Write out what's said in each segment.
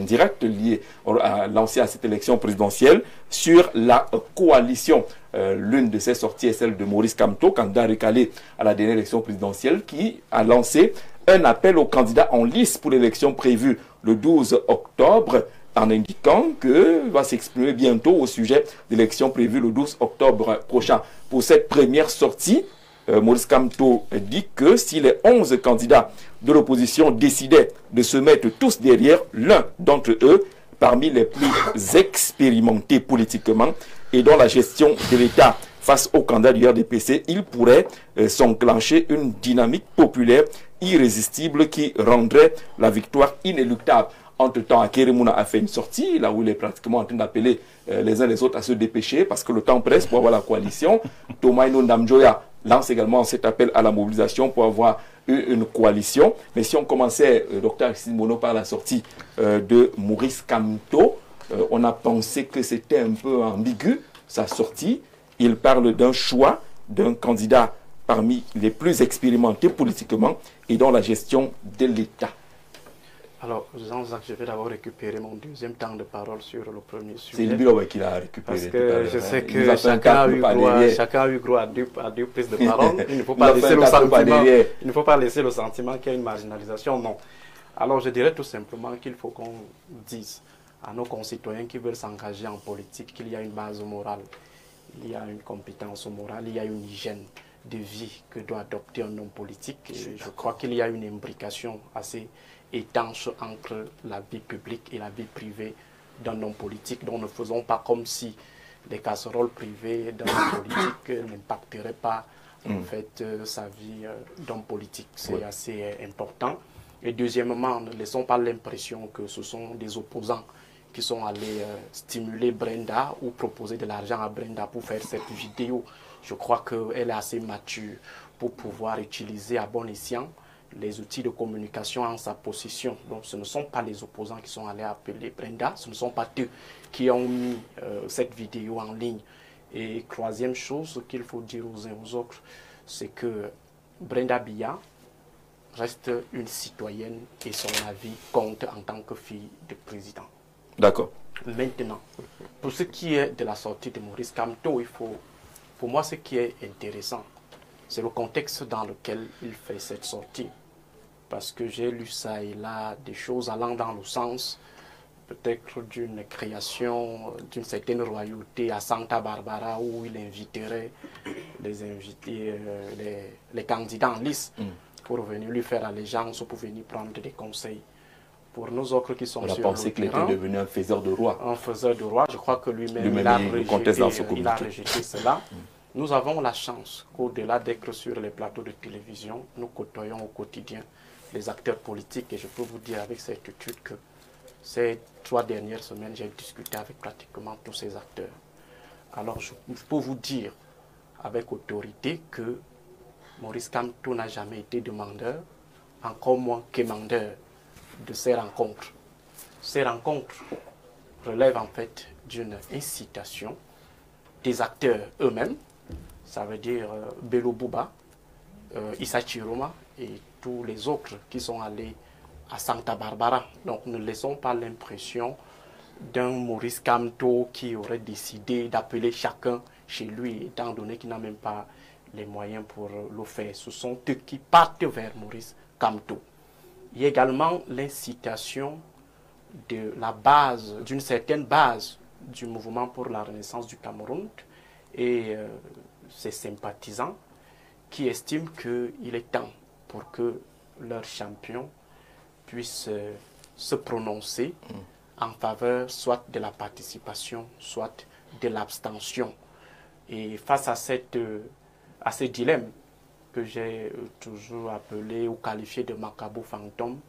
indirecte lancée à cette élection présidentielle sur la coalition. L'une de ces sorties est celle de Maurice Kamto, candidat recalé à la dernière élection présidentielle, qui a lancé un appel aux candidats en lice pour l'élection prévue le 12 octobre, en indiquant qu'il va s'exprimer bientôt au sujet de l'élection prévue le 12 octobre prochain. Pour cette première sortie, Maurice Kamto dit que si les 11 candidats de l'opposition décidaient de se mettre tous derrière l'un d'entre eux, parmi les plus expérimentés politiquement et dans la gestion de l'État face aux candidats du RDPC, il pourrait s'enclencher une dynamique populaire irrésistible qui rendrait la victoire inéluctable. Entre-temps, Akeremouna a fait une sortie, là où il est pratiquement en train d'appeler les uns les autres à se dépêcher, parce que le temps presse pour avoir la coalition. Thomas Ndamjoya lance également cet appel à la mobilisation pour avoir une coalition. Mais si on commençait, Dr Simono, par la sortie de Maurice Kamto, on a pensé que c'était un peu ambigu, sa sortie. Il parle d'un choix d'un candidat parmi les plus expérimentés politiquement et dans la gestion de l'État. Alors, Jean-Jacques, je vais d'abord récupérer mon deuxième temps de parole sur le premier sujet. C'est le bureau qui l'a récupéré. Parce que je sais que chacun a eu droit à deux prises de parole. Il ne faut pas laisser le sentiment qu'il y a une marginalisation, non. Alors, je dirais tout simplement qu'il faut qu'on dise à nos concitoyens qui veulent s'engager en politique qu'il y a une base morale, il y a une compétence morale, il y a une hygiène de vie que doit adopter un homme politique. Et je crois qu'il y a une imbrication assez étanche entre la vie publique et la vie privée d'un homme politique. Donc ne faisons pas comme si les casseroles privées d'un homme politique n'impacteraient pas en fait sa vie d'homme politique. C'est assez important. Et deuxièmement, ne laissons pas l'impression que ce sont des opposants qui sont allés stimuler Brenda ou proposer de l'argent à Brenda pour faire cette vidéo. Je crois qu'elle est assez mature pour pouvoir utiliser à bon escient les outils de communication en sa possession. Donc ce ne sont pas les opposants qui sont allés appeler Brenda, ce ne sont pas eux qui ont mis cette vidéo en ligne. Et troisième chose qu'il faut dire aux uns aux autres, c'est que Brenda Biya reste une citoyenne et son avis compte en tant que fille de président. D'accord. Maintenant, pour ce qui est de la sortie de Maurice Kamto, pour moi ce qui est intéressant, c'est le contexte dans lequel il fait cette sortie. Parce que j'ai lu ça et là, des choses allant dans le sens peut-être d'une création d'une certaine royauté à Santa Barbara où il inviterait les candidats en lice pour venir lui faire allégeance, pour venir prendre des conseils. Pour nous autres qui sommes sur le terrain, on a pensé qu'il était devenu un faiseur de roi. Un faiseur de roi, je crois que lui-même il a rejeté cela. Nous avons la chance qu'au-delà d'être sur les plateaux de télévision, nous côtoyons au quotidien les acteurs politiques et je peux vous dire avec certitude que ces 3 dernières semaines, j'ai discuté avec pratiquement tous ces acteurs. Alors je peux vous dire avec autorité que Maurice Kamto n'a jamais été demandeur, encore moins quémandeur de ces rencontres. Ces rencontres relèvent en fait d'une incitation des acteurs eux-mêmes, ça veut dire Bello Bouba, Issa Chiroma et tous les autres qui sont allés à Santa Barbara. Donc ne laissons pas l'impression d'un Maurice Kamto qui aurait décidé d'appeler chacun chez lui, étant donné qu'il n'a même pas les moyens pour le faire. Ce sont eux qui partent vers Maurice Kamto. Il y a également l'incitation de la base, d'une certaine base du mouvement pour la renaissance du Cameroun et ses sympathisants qui estiment qu'il est temps pour que leur champion puisse se prononcer en faveur soit de la participation, soit de l'abstention. Et face à ce dilemme que j'ai toujours appelé ou qualifié de macabo fantôme,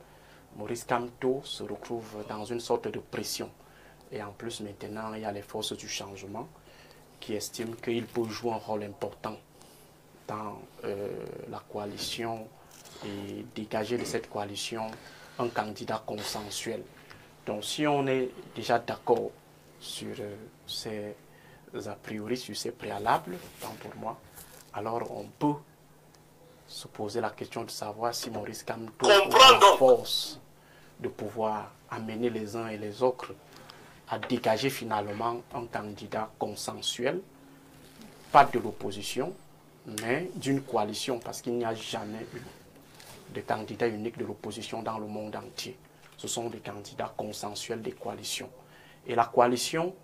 Maurice Kamto se retrouve dans une sorte de pression. Et en plus, maintenant, il y a les forces du changement qui estiment qu'il peut jouer un rôle important dans la coalition et dégager de cette coalition un candidat consensuel. Donc si on est déjà d'accord sur ces a priori, sur ces préalables, tant pour moi, alors on peut se poser la question de savoir si Maurice Kamto a la force de pouvoir amener les uns et les autres à dégager finalement un candidat consensuel, pas de l'opposition, mais d'une coalition, parce qu'il n'y a jamais eu de candidat unique de l'opposition dans le monde entier. Ce sont des candidats consensuels des coalitions. Et la coalition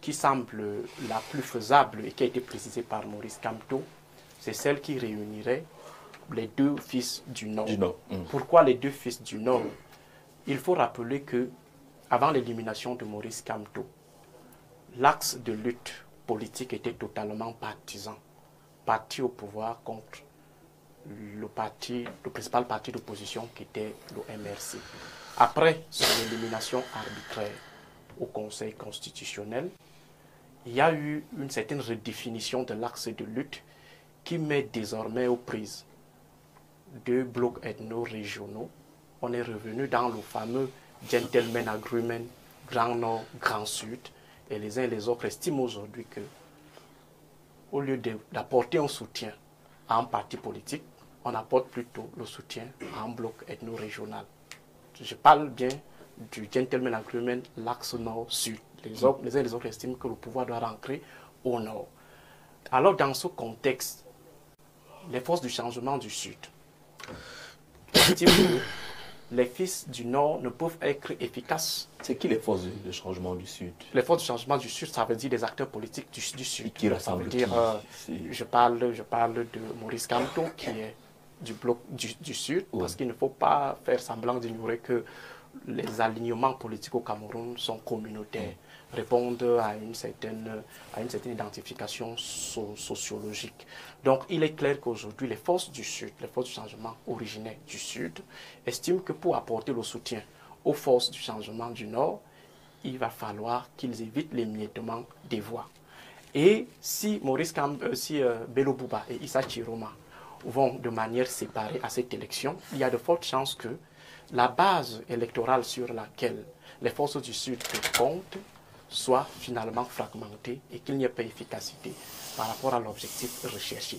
qui semble la plus faisable et qui a été précisée par Maurice Kamto, c'est celle qui réunirait les deux fils du Nord. Pourquoi les deux fils du Nord? Il faut rappeler que avant l'élimination de Maurice Kamto, l'axe de lutte politique était totalement partisan. Parti au pouvoir contre le principal parti d'opposition qui était le MRC. Après son élimination arbitraire au Conseil constitutionnel, il y a eu une certaine redéfinition de l'axe de lutte qui met désormais aux prises deux blocs ethno-régionaux. On est revenu dans le fameux Gentleman Agreement, Grand Nord, Grand Sud, et les uns et les autres estiment aujourd'hui que, au lieu d'apporter un soutien à un parti politique, on apporte plutôt le soutien à un bloc ethno-régional. Je parle bien du Gentleman Agreement, l'axe Nord-Sud. Les uns et les autres estiment que le pouvoir doit rentrer au Nord. Alors, dans ce contexte, les forces du changement du Sud estiment que les fils du Nord ne peuvent être efficaces. C'est qui les forces de changement du Sud? Les forces de changement du Sud, ça veut dire des acteurs politiques du Sud. Ça veut dire, je parle de Maurice Kamto, qui est du bloc du Sud, parce qu'il ne faut pas faire semblant d'ignorer que les alignements politiques au Cameroun sont communautaires, répondent à une certaine identification sociologique. Donc il est clair qu'aujourd'hui, les forces du Sud, les forces du changement originaires du Sud, estiment que pour apporter le soutien aux forces du changement du Nord, il va falloir qu'ils évitent l'émiettement des voix. Et si Bello Bouba et Issa Chiroma vont de manière séparée à cette élection, il y a de fortes chances que la base électorale sur laquelle les forces du Sud comptent soit finalement fragmentée et qu'il n'y ait pas d'efficacité par rapport à l'objectif recherché.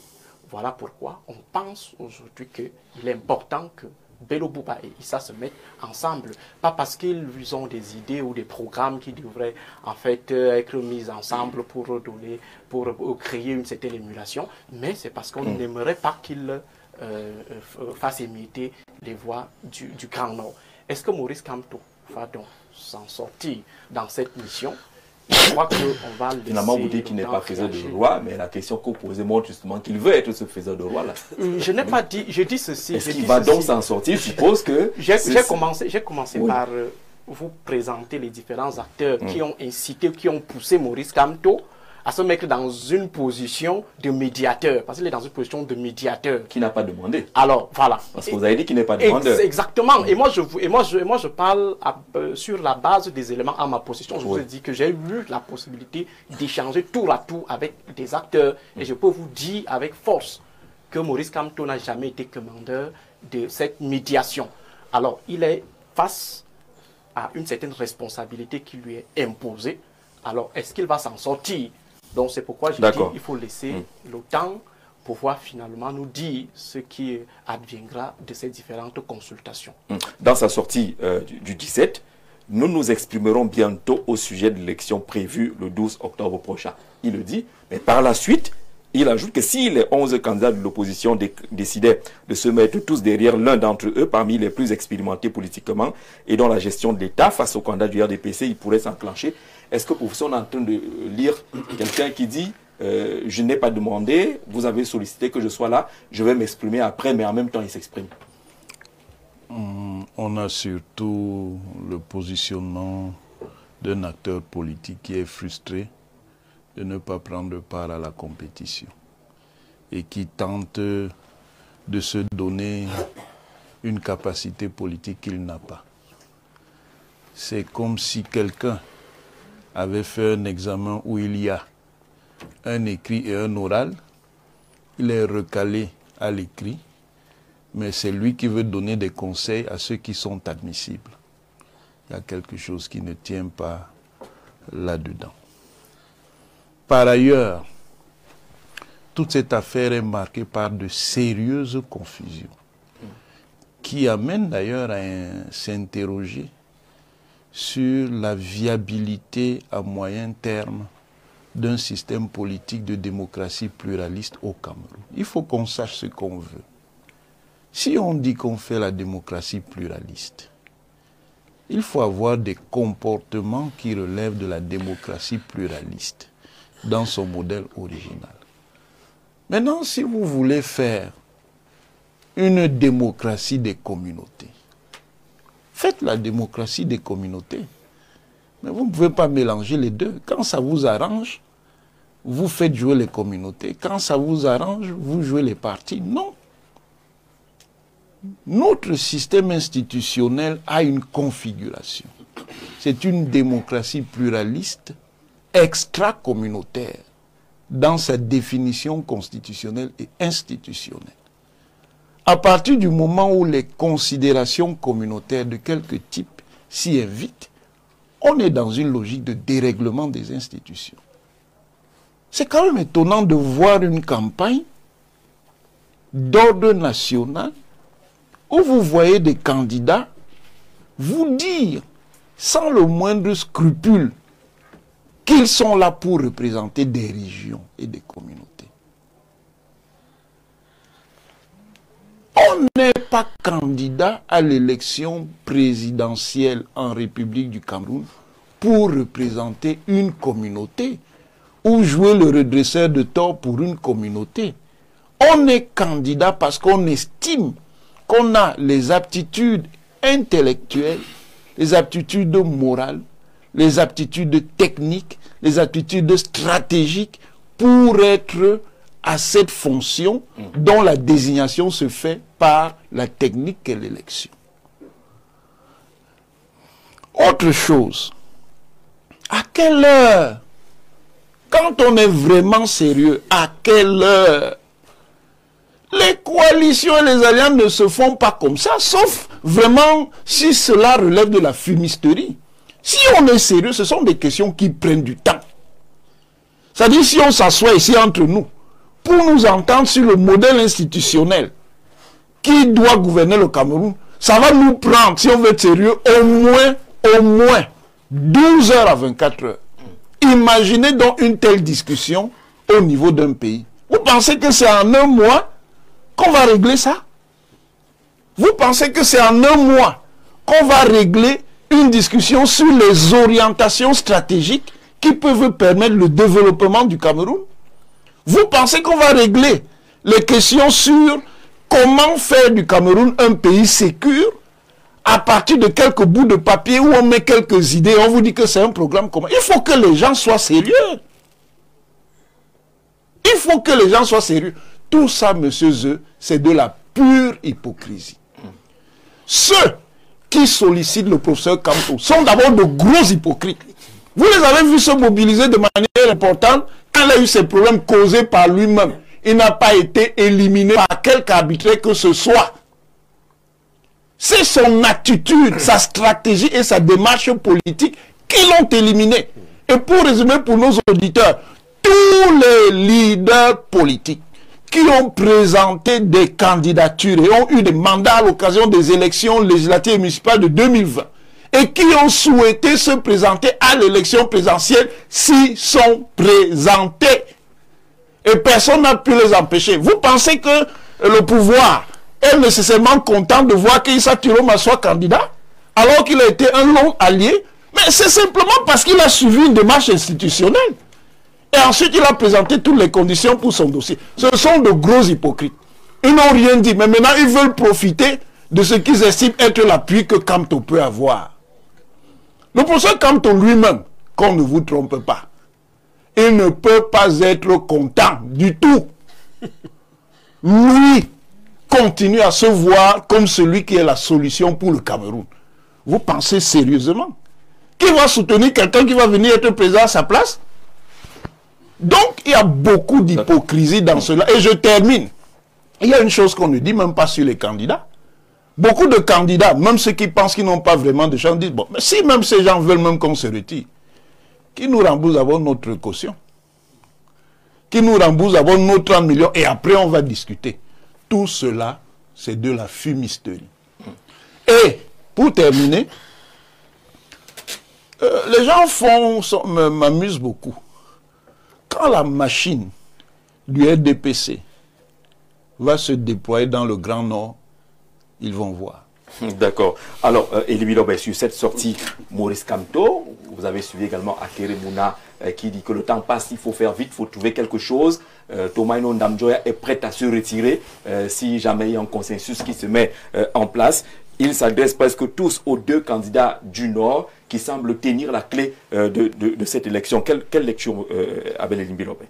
Voilà pourquoi on pense aujourd'hui qu'il est important que Bello Bouba et Issa se mettent ensemble, pas parce qu'ils ont des idées ou des programmes qui devraient en fait être mis ensemble pour créer une certaine émulation, mais c'est parce qu'on n'aimerait pas qu'ils fassent émietter les voix du Grand Nord. Est-ce que Maurice Kamto va donc s'en sortir dans cette mission? Je crois qu'on va laisser... Finalement, vous dites qu'il n'est pas faiseur de roi, mais la question que vous posez montre justement qu'il veut être ce faiseur de roi là. Je n'ai pas dit, je dis ceci. Est-ce qu'il va donc s'en sortir? Je suppose que... J'ai commencé par vous présenter les différents acteurs qui ont incité, qui ont poussé Maurice Kamto à se mettre dans une position de médiateur, parce qu'il est dans une position de médiateur. Qui n'a pas demandé. Alors, voilà. Parce que vous avez dit qu'il n'est pas demandeur. Exactement. Et moi, je parle sur la base des éléments à ma position. Je vous ai dit que j'ai eu la possibilité d'échanger tour à tour avec des acteurs. Et je peux vous dire avec force que Maurice Kamto n'a jamais été commandeur de cette médiation. Alors, il est face à une certaine responsabilité qui lui est imposée. Alors, est-ce qu'il va s'en sortir? Donc, c'est pourquoi je dis qu'il faut laisser le temps pour pouvoir finalement nous dire ce qui adviendra de ces différentes consultations. Dans sa sortie du 17, nous nous exprimerons bientôt au sujet de l'élection prévue le 12 octobre prochain. Il le dit, mais par la suite, il ajoute que si les 11 candidats de l'opposition décidaient de se mettre tous derrière l'un d'entre eux, parmi les plus expérimentés politiquement, et dont la gestion de l'État face au candidat du RDPC, il pourrait s'enclencher. Est-ce que vous êtes en train de lire quelqu'un qui dit je n'ai pas demandé, vous avez sollicité que je sois là, je vais m'exprimer après, mais en même temps il s'exprime? On a surtout le positionnement d'un acteur politique qui est frustré de ne pas prendre part à la compétition et qui tente de se donner une capacité politique qu'il n'a pas. C'est comme si quelqu'un avait fait un examen où il y a un écrit et un oral, il est recalé à l'écrit, mais c'est lui qui veut donner des conseils à ceux qui sont admissibles. Il y a quelque chose qui ne tient pas là-dedans. Par ailleurs, toute cette affaire est marquée par de sérieuses confusions qui amènent d'ailleurs à s'interroger sur la viabilité à moyen terme d'un système politique de démocratie pluraliste au Cameroun. Il faut qu'on sache ce qu'on veut. Si on dit qu'on fait la démocratie pluraliste, il faut avoir des comportements qui relèvent de la démocratie pluraliste dans son modèle original. Maintenant, si vous voulez faire une démocratie des communautés, faites la démocratie des communautés. Mais vous ne pouvez pas mélanger les deux. Quand ça vous arrange, vous faites jouer les communautés. Quand ça vous arrange, vous jouez les partis. Non. Notre système institutionnel a une configuration. C'est une démocratie pluraliste extra-communautaire dans sa définition constitutionnelle et institutionnelle. À partir du moment où les considérations communautaires de quelque type s'y invitent, on est dans une logique de dérèglement des institutions. C'est quand même étonnant de voir une campagne d'ordre national où vous voyez des candidats vous dire, sans le moindre scrupule, qu'ils sont là pour représenter des régions et des communautés. On n'est pas candidat à l'élection présidentielle en République du Cameroun pour représenter une communauté ou jouer le redresseur de tort pour une communauté. On est candidat parce qu'on estime qu'on a les aptitudes intellectuelles, les aptitudes morales, les aptitudes techniques, les aptitudes stratégiques pour être à cette fonction dont la désignation se fait par la technique qu'est l'élection. Autre chose, à quelle heure, quand on est vraiment sérieux, à quelle heure les coalitions et les alliances ne se font pas comme ça, sauf vraiment si cela relève de la fumisterie. Si on est sérieux, ce sont des questions qui prennent du temps. C'est-à-dire si on s'assoit ici entre nous, pour nous entendre sur le modèle institutionnel qui doit gouverner le Cameroun, ça va nous prendre, si on veut être sérieux, au moins 12 heures à 24 heures. Imaginez donc une telle discussion au niveau d'un pays. Vous pensez que c'est en un mois qu'on va régler ça? Vous pensez que c'est en un mois qu'on va régler une discussion sur les orientations stratégiques qui peuvent permettre le développement du Cameroun? Vous pensez qu'on va régler les questions sur comment faire du Cameroun un pays sécure à partir de quelques bouts de papier où on met quelques idées, on vous dit que c'est un programme commun? Il faut que les gens soient sérieux. Il faut que les gens soient sérieux. Tout ça, monsieur Zeu, c'est de la pure hypocrisie. Ceux qui sollicitent le professeur Kamto sont d'abord de gros hypocrites. Vous les avez vus se mobiliser de manière importante quand il a eu ces problèmes causés par lui-même. Il n'a pas été éliminé par quelque arbitraire que ce soit. C'est son attitude, sa stratégie et sa démarche politique qui l'ont éliminé. Et pour résumer pour nos auditeurs, tous les leaders politiques qui ont présenté des candidatures et ont eu des mandats à l'occasion des élections législatives et municipales de 2020 et qui ont souhaité se présenter à l'élection présidentielle s'y sont présentés. Et personne n'a pu les empêcher. Vous pensez que le pouvoir est nécessairement content de voir qu'Issa Tiroma soit candidat alors qu'il a été un long allié? Mais c'est simplement parce qu'il a suivi une démarche institutionnelle. Et ensuite, il a présenté toutes les conditions pour son dossier. Ce sont de gros hypocrites. Ils n'ont rien dit. Mais maintenant, ils veulent profiter de ce qu'ils estiment être l'appui que Kamto peut avoir. Le professeur Kamto lui-même, qu'on ne vous trompe pas, il ne peut pas être content du tout. Lui continue à se voir comme celui qui est la solution pour le Cameroun. Vous pensez sérieusement qu'il va soutenir quelqu'un qui va venir être président à sa place? Donc, il y a beaucoup d'hypocrisie dans cela. Et je termine. Il y a une chose qu'on ne dit même pas sur les candidats. Beaucoup de candidats, même ceux qui pensent qu'ils n'ont pas vraiment de chance, disent, bon, mais si même ces gens veulent même qu'on se retire, qu'ils nous remboursent d'abord notre caution. Qu'ils nous remboursent d'abord nos 30 millions et après on va discuter. Tout cela, c'est de la fumisterie. Et, pour terminer, Les gens m'amusent beaucoup. Quand la machine du RDPC va se déployer dans le Grand Nord, ils vont voir. D'accord. Alors, Elie Biloba, sur cette sortie, Maurice Kamto, vous avez suivi également Akere Mouna qui dit que le temps passe, il faut faire vite, il faut trouver quelque chose. Thomas Ndamjoya est prêt à se retirer si jamais il y a un consensus qui se met en place. Ils s'adressent presque tous aux deux candidats du Nord qui semblent tenir la clé de cette élection. Quelle lecture, Abel Elie Biloba?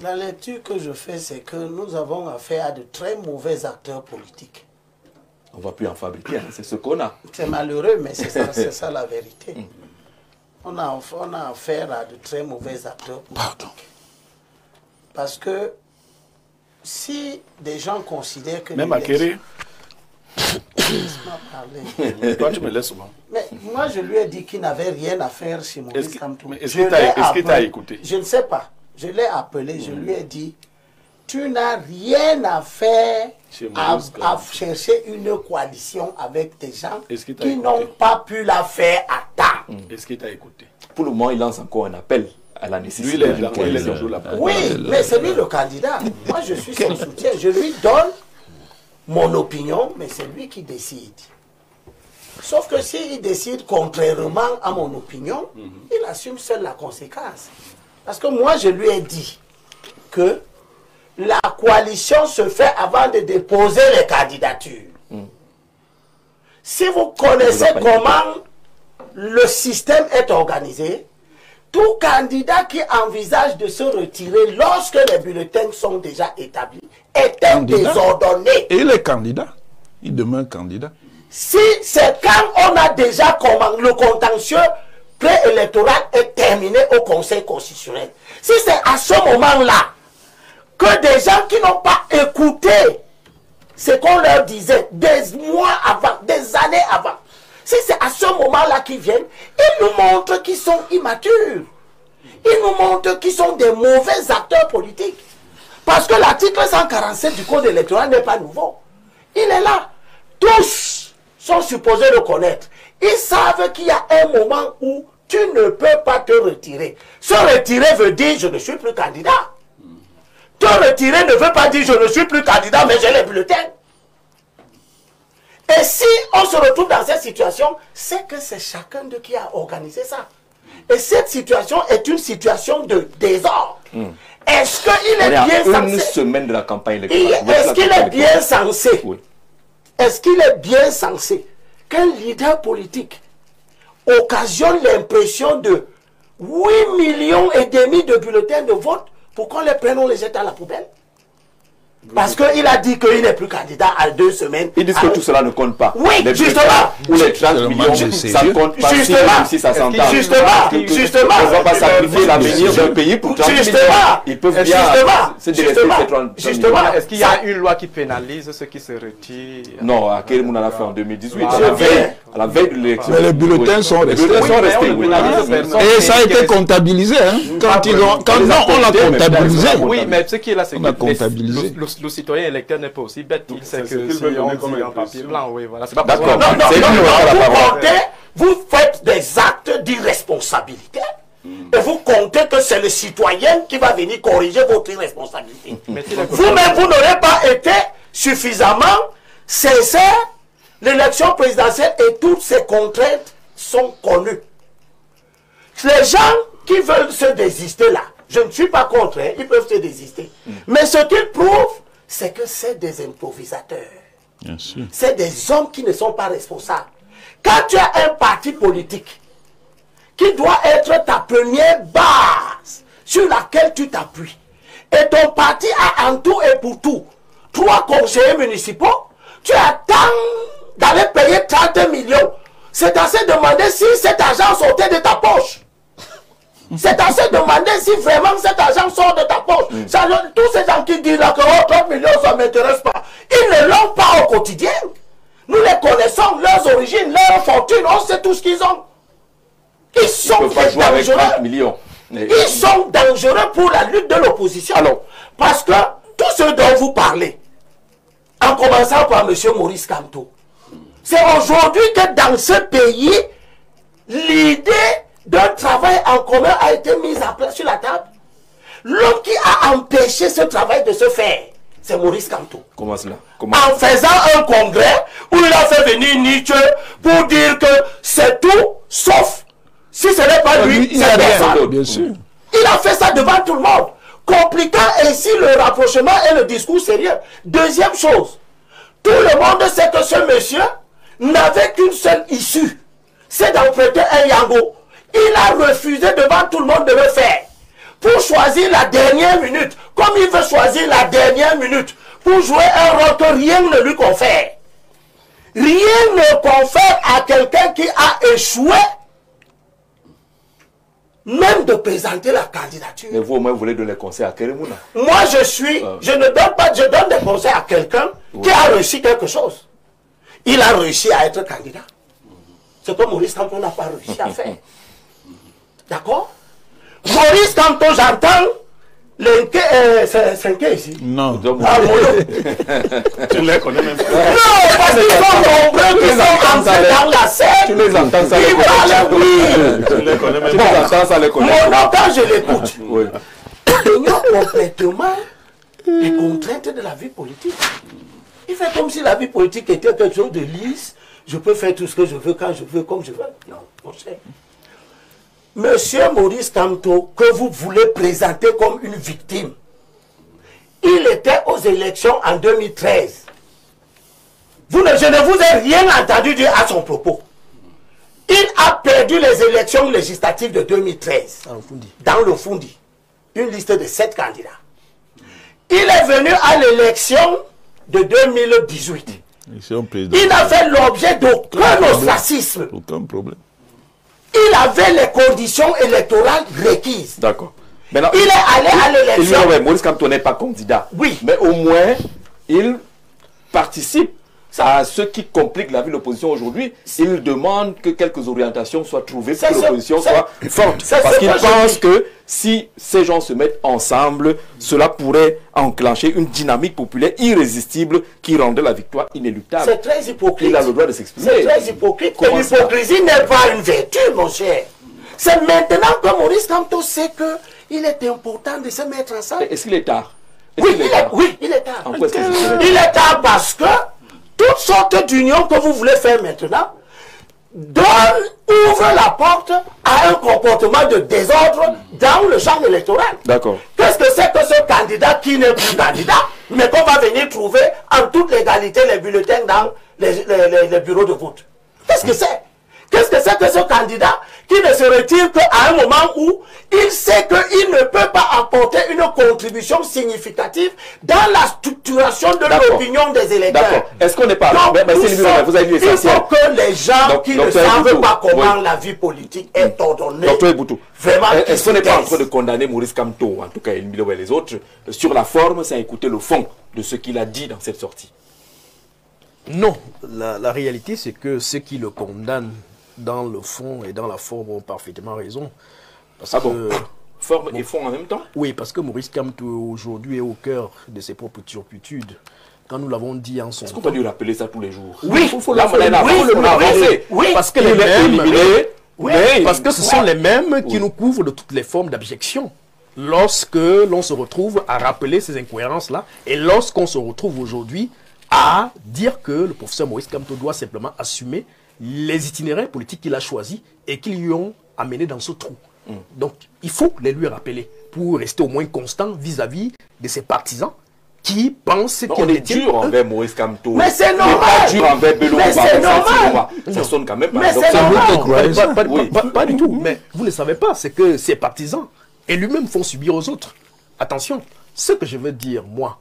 La lecture que je fais, c'est que nous avons affaire à de très mauvais acteurs politiques. On ne va plus en fabriquer, hein, c'est ce qu'on a. C'est malheureux, mais c'est ça la vérité. On a affaire à de très mauvais acteurs politiques. Pardon. Parce que si des gens considèrent que... Même Akere. Laisse-moi parler. Toi, tu me laisses souvent. Mais moi, je lui ai dit qu'il n'avait rien à faire chez Maurice Kamto. Est-ce qu'il t'a écouté? Je ne sais pas. Je l'ai appelé, je lui ai dit, tu n'as rien à faire à chercher une coalition avec des gens qui n'ont pas pu la faire à temps. Est-ce qu'il t'a écouté? Pour le moment, il lance encore un appel à la nécessité d'une coalition. Oui, mais c'est lui le candidat. Moi, je suis son soutien. Je lui donne mon opinion, mais c'est lui qui décide. Sauf que s'il décide contrairement à mon opinion, il assume seul la conséquence. Parce que moi, je lui ai dit que la coalition se fait avant de déposer les candidatures. Si vous connaissez comment le système est organisé, tout candidat qui envisage de se retirer lorsque les bulletins sont déjà établis est un désordonné. Et il est candidat. Il demeure candidat. Si c'est quand on a déjà le contentieux préélectoral est terminé au Conseil constitutionnel. Si c'est à ce moment-là que des gens qui n'ont pas écouté ce qu'on leur disait des mois avant, des années avant, si c'est à ce moment-là qu'ils viennent, ils nous montrent qu'ils sont immatures. Ils nous montrent qu'ils sont des mauvais acteurs politiques. Parce que l'article 147 du Code électoral n'est pas nouveau. Il est là. Tous sont supposés le connaître. Ils savent qu'il y a un moment où tu ne peux pas te retirer. Se retirer veut dire je ne suis plus candidat. Te retirer ne veut pas dire je ne suis plus candidat, mais j'ai les bulletins. Et si on se retrouve dans cette situation, c'est que c'est chacun d'eux qui a organisé ça. Et cette situation est une situation de désordre. Est-ce qu'il est bien censé... Une semaine de la campagne électorale. Est-ce qu'il est bien censé... Est-ce qu'il est bien censé qu'un leader politique occasionne l'impression de 8,5 millions de bulletins de vote pour qu'on les prenne, on les jette à la poubelle? Parce qu'il a dit qu'il n'est plus candidat à 2 semaines. Ils disent que tout cela ne compte pas. Oui, justement. Ou les 30 millions, ça ne compte pas. Justement. Si ça s'entend. Justement. On ne va pas sacrifier l'avenir d'un pays pour 30 millions. Ils peuvent bien se délaisser ces 30 Justement. Est-ce qu'il y a une loi qui pénalise ceux qui se retirent? Non, Akere Mouna l'a fait en 2018. À la veille de l'élection. Mais les bulletins sont restés. Et ça a été comptabilisé. Quand on l'a comptabilisé. Oui, mais ce qui est là, c'est que le citoyen électeur n'est pas aussi bête. Il sait que si on dit en papier blanc, oui, voilà. C'est pas d'accord. Vous faites des actes d'irresponsabilité et vous comptez que c'est le citoyen qui va venir corriger votre irresponsabilité. Vous-même, vous n'aurez pas été suffisamment sincère. L'élection présidentielle et toutes ses contraintes sont connues. Les gens qui veulent se désister là, je ne suis pas contre, ils peuvent se désister. Mais ce qu'ils prouvent, c'est que c'est des improvisateurs. C'est des hommes qui ne sont pas responsables. Quand tu as un parti politique qui doit être ta première base sur laquelle tu t'appuies, et ton parti a en tout et pour tout 3 conseillers municipaux, tu attends d'aller payer 30 millions. C'est à se demander si cet argent sortait de ta poche. C'est à se demander si vraiment cet argent sort de ta poche. Tous ces gens qui disent là que 30 millions, ça ne m'intéresse pas. Ils ne l'ont pas au quotidien. Nous les connaissons, leurs origines, leurs fortunes, on sait tout ce qu'ils ont. Ils sont dangereux. Ils sont dangereux pour la lutte de l'opposition. Alors, parce que tout ce dont vous parlez, en commençant par M. Maurice Kamto, c'est aujourd'hui que dans ce pays, en commun a été mis en place sur la table. L'homme qui a empêché ce travail de se faire, c'est Maurice Kamto. Comment cela? En faisant un congrès où il a fait venir Nietzsche pour dire que c'est tout, sauf si ce n'est pas lui, c'est personne. Bien sûr. Il a fait ça devant tout le monde, compliquant ainsi le rapprochement et le discours sérieux. Deuxième chose, tout le monde sait que ce monsieur n'avait qu'une seule issue, c'est d'emprunter un yango. Il a refusé devant tout le monde de le faire. Pour choisir la dernière minute, comme il veut choisir la dernière minute, pour jouer un rôle que rien ne lui confère. Rien ne confère à quelqu'un qui a échoué, même de présenter la candidature. Mais vous, au moins, vous voulez donner conseils à Keremouna? Moi, je ne donne pas, je donne des conseils à quelqu'un qui a réussi quelque chose. Il a réussi à être candidat. Ce que Maurice Kamto n'a pas réussi à faire. D'accord? Maurice Kamto, j'entends c'est ici. Non. Ah, Tu les connais même pas. non, parce qu'ils sont nombreux qui sont entrés dans la scène. Tu les entends, ça Ils parlent, oui. Tu les connais même Tu pas. les entends, ça les connaît. Mon nom, quand je l'écoute, Oui. il ignore complètement les contraintes de la vie politique. Il fait comme si la vie politique était quelque chose de lisse. Je peux faire tout ce que je veux, quand je veux, comme je veux. Non, mon cher. Monsieur Maurice Kamto, que vous voulez présenter comme une victime, il était aux élections en 2013. Je ne vous ai rien entendu dire à son propos. Il a perdu les élections législatives de 2013 dans le Fundi. Une liste de 7 candidats. Il est venu à l'élection de 2018. Il n'a fait l'objet d'aucun ostracisme. Aucun problème. Il avait les conditions électorales requises. D'accord. Maintenant, Il est allé à l'élection. Maurice Kamto n'est pas candidat. Oui. Mais au moins, il participe à ce qui complique la vie de l'opposition aujourd'hui. Il demande que quelques orientations soient trouvées pour que l'opposition soit forte. Parce qu'il pense que si ces gens se mettent ensemble, cela pourrait enclencher une dynamique populaire irrésistible qui rendrait la victoire inéluctable. C'est très hypocrite. Il a le droit de s'exprimer. C'est très hypocrite. Et Comment ça? l'hypocrisie n'est pas une vertu, mon cher. C'est maintenant que Maurice Kamto sait qu'il est important de se mettre ensemble. Est-ce qu'il est tard? Oui, il est tard. En quoi est-ce que je dirais? Il est tard parce que toutes sortes d'unions que vous voulez faire maintenant ouvre la porte à un comportement de désordre dans le champ électoral. D'accord. Qu'est-ce que c'est que ce candidat qui n'est plus candidat, mais qu'on va venir trouver en toute légalité les bulletins dans les bureaux de vote? Qu'est-ce que c'est? Qu'est-ce que c'est que ce candidat qui ne se retire qu'à un moment où il sait qu'il ne peut pas apporter une contribution significative dans la structuration de l'opinion des électeurs? D'accord. Est-ce qu'on n'est pas... Donc, vous avez vu il l'essentiel. faut que les gens qui ne savent pas comment oui. la vie politique est ordonnée... Docteur Eboutou, vraiment, est-ce qu'on n'est pas en train de condamner Maurice Kamto, en tout cas El Milo et les autres, sur la forme, sans écouter le fond de ce qu'il a dit dans cette sortie? Non, la réalité c'est que ceux qui le condamnent dans le fond et dans la forme ont parfaitement raison. Parce que, forme et fond en même temps? Oui, parce que Maurice Kamto aujourd'hui est au cœur de ses propres turpitudes. Quand nous l'avons dit en son Est-ce qu'on peut lui rappeler ça tous les jours? Oui, il faut l'avancer. Oui, parce que il est éliminé. Oui, parce que ce sont les mêmes qui nous couvrent de toutes les formes d'abjection. Lorsque l'on se retrouve à rappeler ces incohérences-là, et lorsqu'on se retrouve aujourd'hui à dire que le professeur Maurice Kamto doit simplement assumer les itinéraires politiques qu'il a choisis et qui lui ont amené dans ce trou. Donc, il faut les lui rappeler pour rester au moins constant vis-à-vis de ses partisans qui pensent qu'il est dur envers Maurice Kamto. Mais c'est normal. Pas dur envers Bello. Mais c'est normal. Ça sonne quand même pas. Mais c'est normal. Pas du tout. Mais vous ne savez pas, c'est que ses partisans et lui-même font subir aux autres. Attention, ce que je veux dire, moi,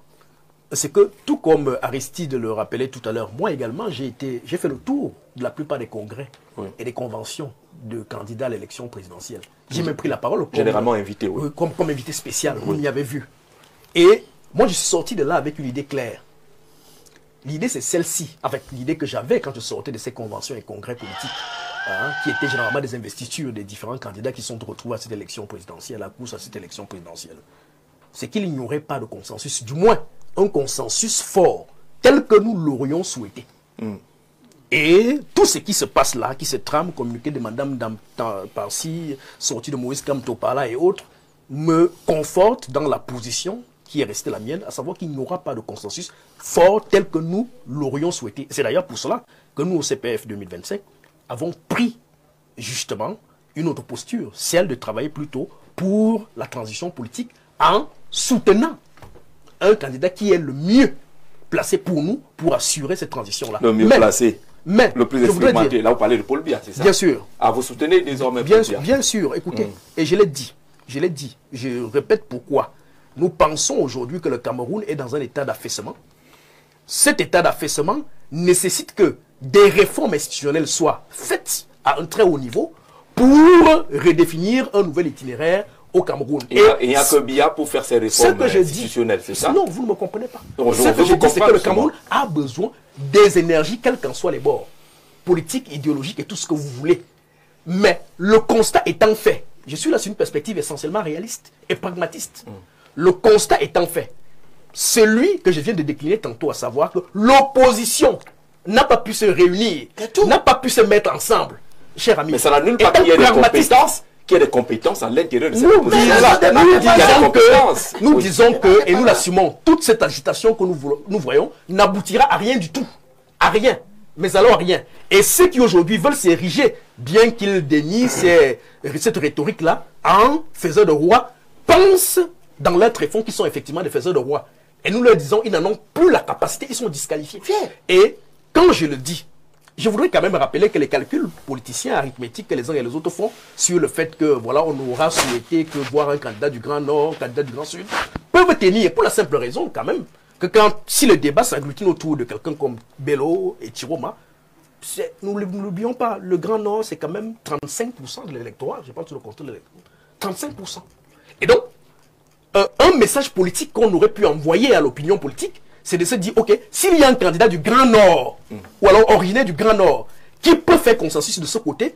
c'est que, tout comme Aristide le rappelait tout à l'heure, moi également, j'ai fait le tour de la plupart des congrès et des conventions de candidats à l'élection présidentielle. J'ai même pris la parole. Généralement invité, comme invité spécial, vous m'y avez vu. Et moi, je suis sorti de là avec une idée claire. L'idée, c'est celle-ci, avec l'idée que j'avais quand je sortais de ces conventions et congrès politiques, qui étaient généralement des investitures des différents candidats qui sont retrouvés à cette élection présidentielle, à la course à cette élection présidentielle. C'est qu'il n'y aurait pas de consensus, du moins un consensus fort, tel que nous l'aurions souhaité. Et tout ce qui se passe là, qui se trame, communiqué de Madame par-ci, sortie de Maurice Kamto par-là et autres, me conforte dans la position qui est restée la mienne, à savoir qu'il n'y aura pas de consensus fort tel que nous l'aurions souhaité. C'est d'ailleurs pour cela que nous, au CPF 2025, avons pris justement une autre posture, celle de travailler plutôt pour la transition politique en soutenant un candidat qui est le mieux placé pour nous pour assurer cette transition-là. Le mieux placé. Mais, le plus expérimenté. Là, vous parlez de Paul Biya, c'est ça? Bien sûr. Ah, vous soutenez désormais Paul Biya? Bien sûr, écoutez, et je l'ai dit, je répète pourquoi. Nous pensons aujourd'hui que le Cameroun est dans un état d'affaissement. Cet état d'affaissement nécessite que des réformes institutionnelles soient faites à un très haut niveau pour redéfinir un nouvel itinéraire au Cameroun. Et il n'y a que Biya pour faire ces réformes institutionnelles, c'est ça? Non, vous ne me comprenez pas. Ce que je dis, c'est que le Cameroun a besoin des énergies, quels qu'en soient les bords, politiques, idéologiques et tout ce que vous voulez. Mais le constat étant fait, je suis là sur une perspective essentiellement réaliste et pragmatiste. Le constat étant fait, celui que je viens de décliner tantôt, à savoir que l'opposition n'a pas pu se réunir, n'a pas pu se mettre ensemble, cher ami. Mais ça n'annule pas qu'il y ait des compétences à l'intérieur de cette opposition. Nous disons que, et nous l'assumons, toute cette agitation que nous voyons n'aboutira à rien du tout. À rien. Mais alors à rien. Et ceux qui aujourd'hui veulent s'ériger, bien qu'ils dénient cette rhétorique-là, en faiseurs de roi, pensent dans leur tréfonds qu'ils sont effectivement des faiseurs de roi. Et nous leur disons, ils n'en ont plus la capacité, ils sont disqualifiés. Et quand je le dis, je voudrais quand même rappeler que les calculs politiciens arithmétiques que les uns et les autres font sur le fait que, voilà, on aura souhaité que voir un candidat du Grand Nord, un candidat du Grand Sud, peuvent tenir pour la simple raison quand même que si le débat s'agglutine autour de quelqu'un comme Bello et Chiroma, nous n'oublions pas, le Grand Nord, c'est quand même 35% de l'électorat, je pense sur le compte de l'électorat. 35%. Et donc, un message politique qu'on aurait pu envoyer à l'opinion politique, c'est de se dire, ok, s'il y a un candidat du Grand Nord, ou alors originaire du Grand Nord, qui peut faire consensus de ce côté,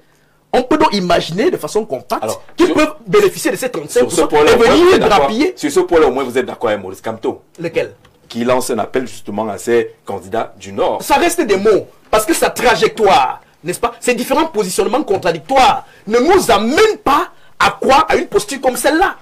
on peut donc imaginer de façon compacte qu'ils peuvent bénéficier de ces 35% et venir grappiller. Sur ce point-là, au moins, vous êtes d'accord avec Maurice Kamto? Lequel? Qui lance un appel justement à ces candidats du Nord. Ça reste des mots, parce que sa trajectoire, n'est-ce pas, ses différents positionnements contradictoires ne nous amènent pas à quoi? À une posture comme celle-là.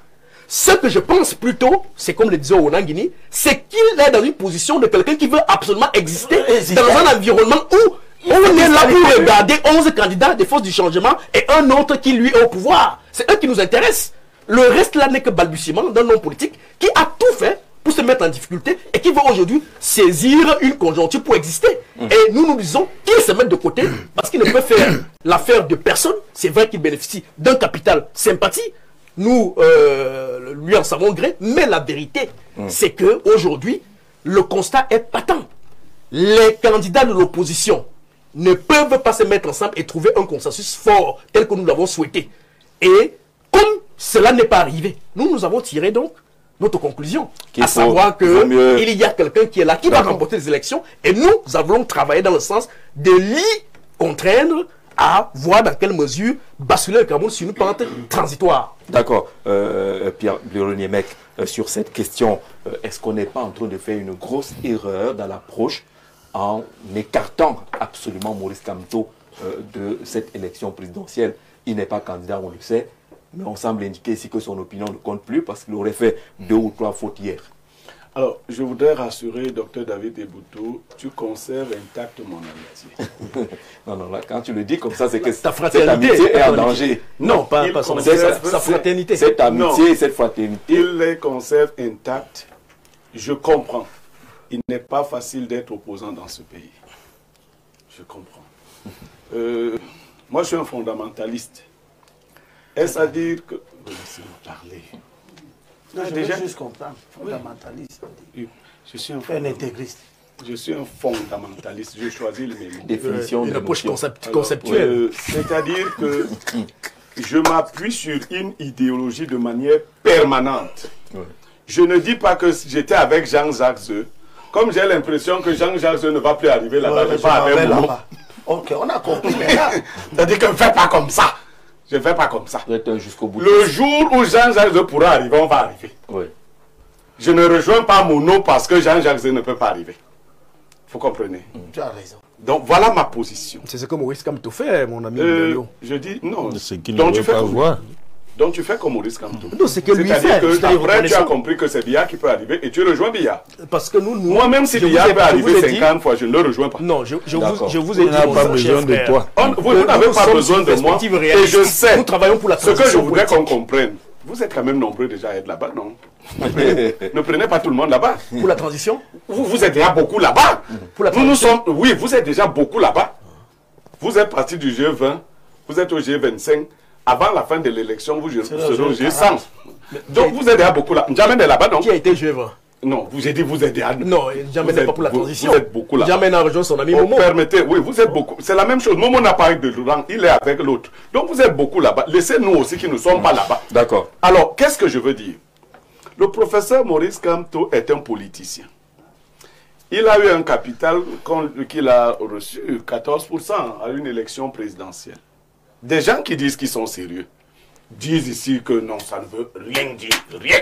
Ce que je pense plutôt, c'est comme le disait Onangini, c'est qu'il est dans une position de quelqu'un qui veut absolument exister dans un environnement où on est là pour regarder 11 candidats des forces du changement et un autre qui lui est au pouvoir. C'est eux qui nous intéressent. Le reste là n'est que balbutiement d'un homme politique qui a tout fait pour se mettre en difficulté et qui veut aujourd'hui saisir une conjoncture pour exister. Et nous disons qu'il se met de côté parce qu'il ne peut faire l'affaire de personne. C'est vrai qu'il bénéficie d'un capital sympathie. Nous lui en savons gré, mais la vérité, c'est que aujourd'hui, le constat est patent. Les candidats de l'opposition ne peuvent pas se mettre ensemble et trouver un consensus fort tel que nous l'avons souhaité. Et comme cela n'est pas arrivé, nous avons tiré donc notre conclusion, à savoir qu'il y a quelqu'un qui est là, qui va remporter les élections, et nous allons travailler dans le sens de l'y contraindre à voir dans quelle mesure basculer le Cameroun sur une pente transitoire. D'accord. Pierre Bironiemec, sur cette question, est-ce qu'on n'est pas en train de faire une grosse erreur dans l'approche en écartant absolument Maurice Kamto de cette élection présidentielle? Il n'est pas candidat, on le sait, mais on semble indiquer ici que son opinion ne compte plus parce qu'il aurait fait 2 ou 3 fautes hier. Alors, je voudrais rassurer Dr David Eboutou, tu conserves intacte mon amitié. Non, là, quand tu le dis comme ça, c'est que ta fraternité cette amitié est en danger. Non, pas sa fraternité. Cette amitié, cette fraternité. Il les conserve intactes. Je comprends. Il n'est pas facile d'être opposant dans ce pays. Je comprends. Moi, je suis un fondamentaliste. Est-ce à dire que... Laissez-moi parler. Non, je déjà juste comprendre. Fondamentaliste. Je suis un intégriste. Je suis un fondamentaliste. Je choisis le même mot. Définition une approche conceptuelle. C'est-à-dire que je m'appuie sur une idéologie de manière permanente. Ouais. Je ne dis pas que j'étais avec Jean-Jacques Zeu. Comme j'ai l'impression que Jean-Jacques Zeu ne va plus arriver là-bas, je ne vais pas avec moi. Ok, on a compris. C'est-à-dire que je ne fais pas comme ça. Je ne fais pas comme ça. Le jour où Jean-Jacques Zeu pourra arriver, on va arriver. Oui. Je ne rejoins pas Mono parce que Jean-Jacques Zeu ne peut pas arriver. Vous comprenez? Tu as raison. Donc voilà ma position. C'est ce que Maurice Kamto fait, mon ami. Je dis non. Ce qu'il ne veut pas voir. Donc tu fais comme Maurice Kamto. Non, c'est que lui fait. C'est-à-dire que après tu as compris que c'est Biya qui peut arriver et tu rejoins Biya. Parce que nous moi-même si Biya peut arriver 50 fois, je ne le rejoins pas. Non, je vous ai dit, on n'a pas besoin de toi. Vous n'avez pas besoin de moi. Et je sais nous travaillons pour la ce que je voudrais qu'on comprenne. Vous êtes quand même nombreux déjà à être là-bas, non? Ne prenez pas tout le monde là-bas. Pour la transition? Vous êtes déjà beaucoup là-bas. Oui, vous êtes déjà beaucoup là-bas. Vous êtes parti du G20, vous êtes au G25. Avant la fin de l'élection, vous serez au G100. Donc vous êtes déjà beaucoup là. Jamais n'est là-bas, non? Qui a été G20? Non, vous êtes dit, vous êtes déjà. Non, jamais n'est pas pour la transition. Vous êtes beaucoup là. Jamais n'a rejoint son ami Momo. Permettez, oui, vous êtes beaucoup. C'est la même chose. Momo n'a pas eu de rang, il est avec l'autre. Donc vous êtes beaucoup là-bas. Laissez-nous aussi qui ne sommes pas là-bas. D'accord. Alors, qu'est-ce que je veux dire? Le professeur Maurice Kamto est un politicien. Il a eu un capital qu'il a reçu 14% à une élection présidentielle. Des gens qui disent qu'ils sont sérieux disent ici que non, ça ne veut rien dire, rien.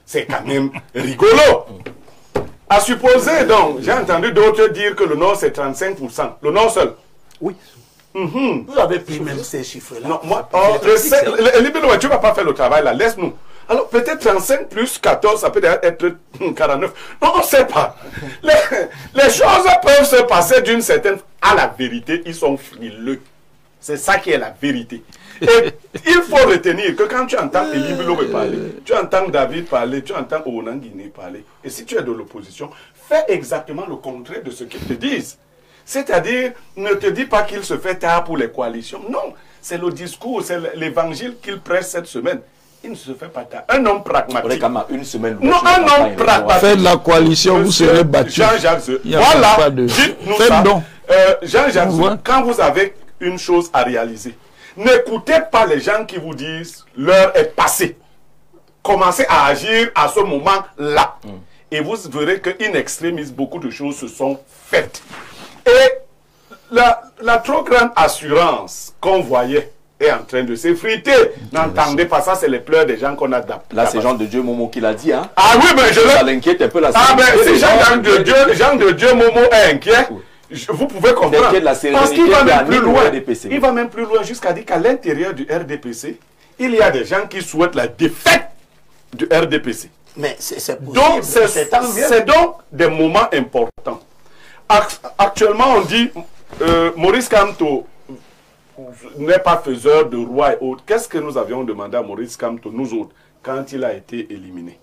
C'est quand même rigolo. À supposer donc, j'ai entendu d'autres dire que le Nord c'est 35%. Le Nord seul. Oui. Vous avez pris même ces chiffres-là. Non, moi, Libélo, tu ne vas pas faire le travail là, laisse-nous. Alors peut-être 35 plus 14, ça peut être 49. Non, on ne sait pas. Les choses peuvent se passer d'une certaine... À la vérité, ils sont frileux. C'est ça qui est la vérité. Et il faut retenir que quand tu entends Elie Bilowe parler, tu entends David parler, tu entends Onan Guinée parler, et si tu es de l'opposition, fais exactement le contraire de ce qu'ils te disent. C'est-à-dire, ne te dis pas qu'il se fait tard pour les coalitions. Non, c'est le discours, c'est l'évangile qu'il prêche cette semaine. Il ne se fait pas tard. Un homme pragmatique. On est quand même à une semaine. Non, un homme pragmatique. Faites la coalition, vous serez battu. Jean-Jacques, voilà, dites-nous ça. Jean-Jacques, quand vous avez une chose à réaliser, n'écoutez pas les gens qui vous disent l'heure est passée. Commencez à agir à ce moment-là. Et vous verrez qu'in extremis, beaucoup de choses se sont faites. Et la trop grande assurance qu'on voyait est en train de s'effriter. N'entendez pas ça, c'est les pleurs des gens qu'on a d'appeler. Là, c'est Jean de Dieu Momo qui l'a dit. Hein. Ah oui, mais ça l'inquiète un peu la sérénité. Ah ben, si Jean de Dieu Momo est inquiet, vous pouvez comprendre. Parce qu'il va même plus loin. Il va même plus loin jusqu'à dire qu'à l'intérieur du RDPC, il y a des gens qui souhaitent la défaite du RDPC. Mais c'est possible. Donc, c'est donc des moments importants. Actuellement, on dit Maurice Kamto n'est pas faiseur de roi et autres. Qu'est-ce que nous avions demandé à Maurice Kamto, nous autres, quand il a été éliminé?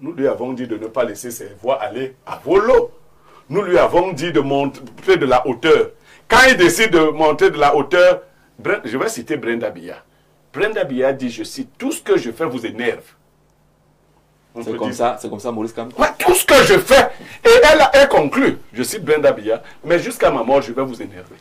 Nous lui avons dit de ne pas laisser ses voix aller à volo. Nous lui avons dit de monter de la hauteur. Quand il décide de monter de la hauteur, je vais citer Brenda Biya. Brenda Biya dit, je cite, tout ce que je fais vous énerve. C'est comme ça, Maurice Kamto. Ouais, tout ce que je fais. Et elle conclut, je cite Brenda Biya, mais jusqu'à ma mort, je vais vous énerver.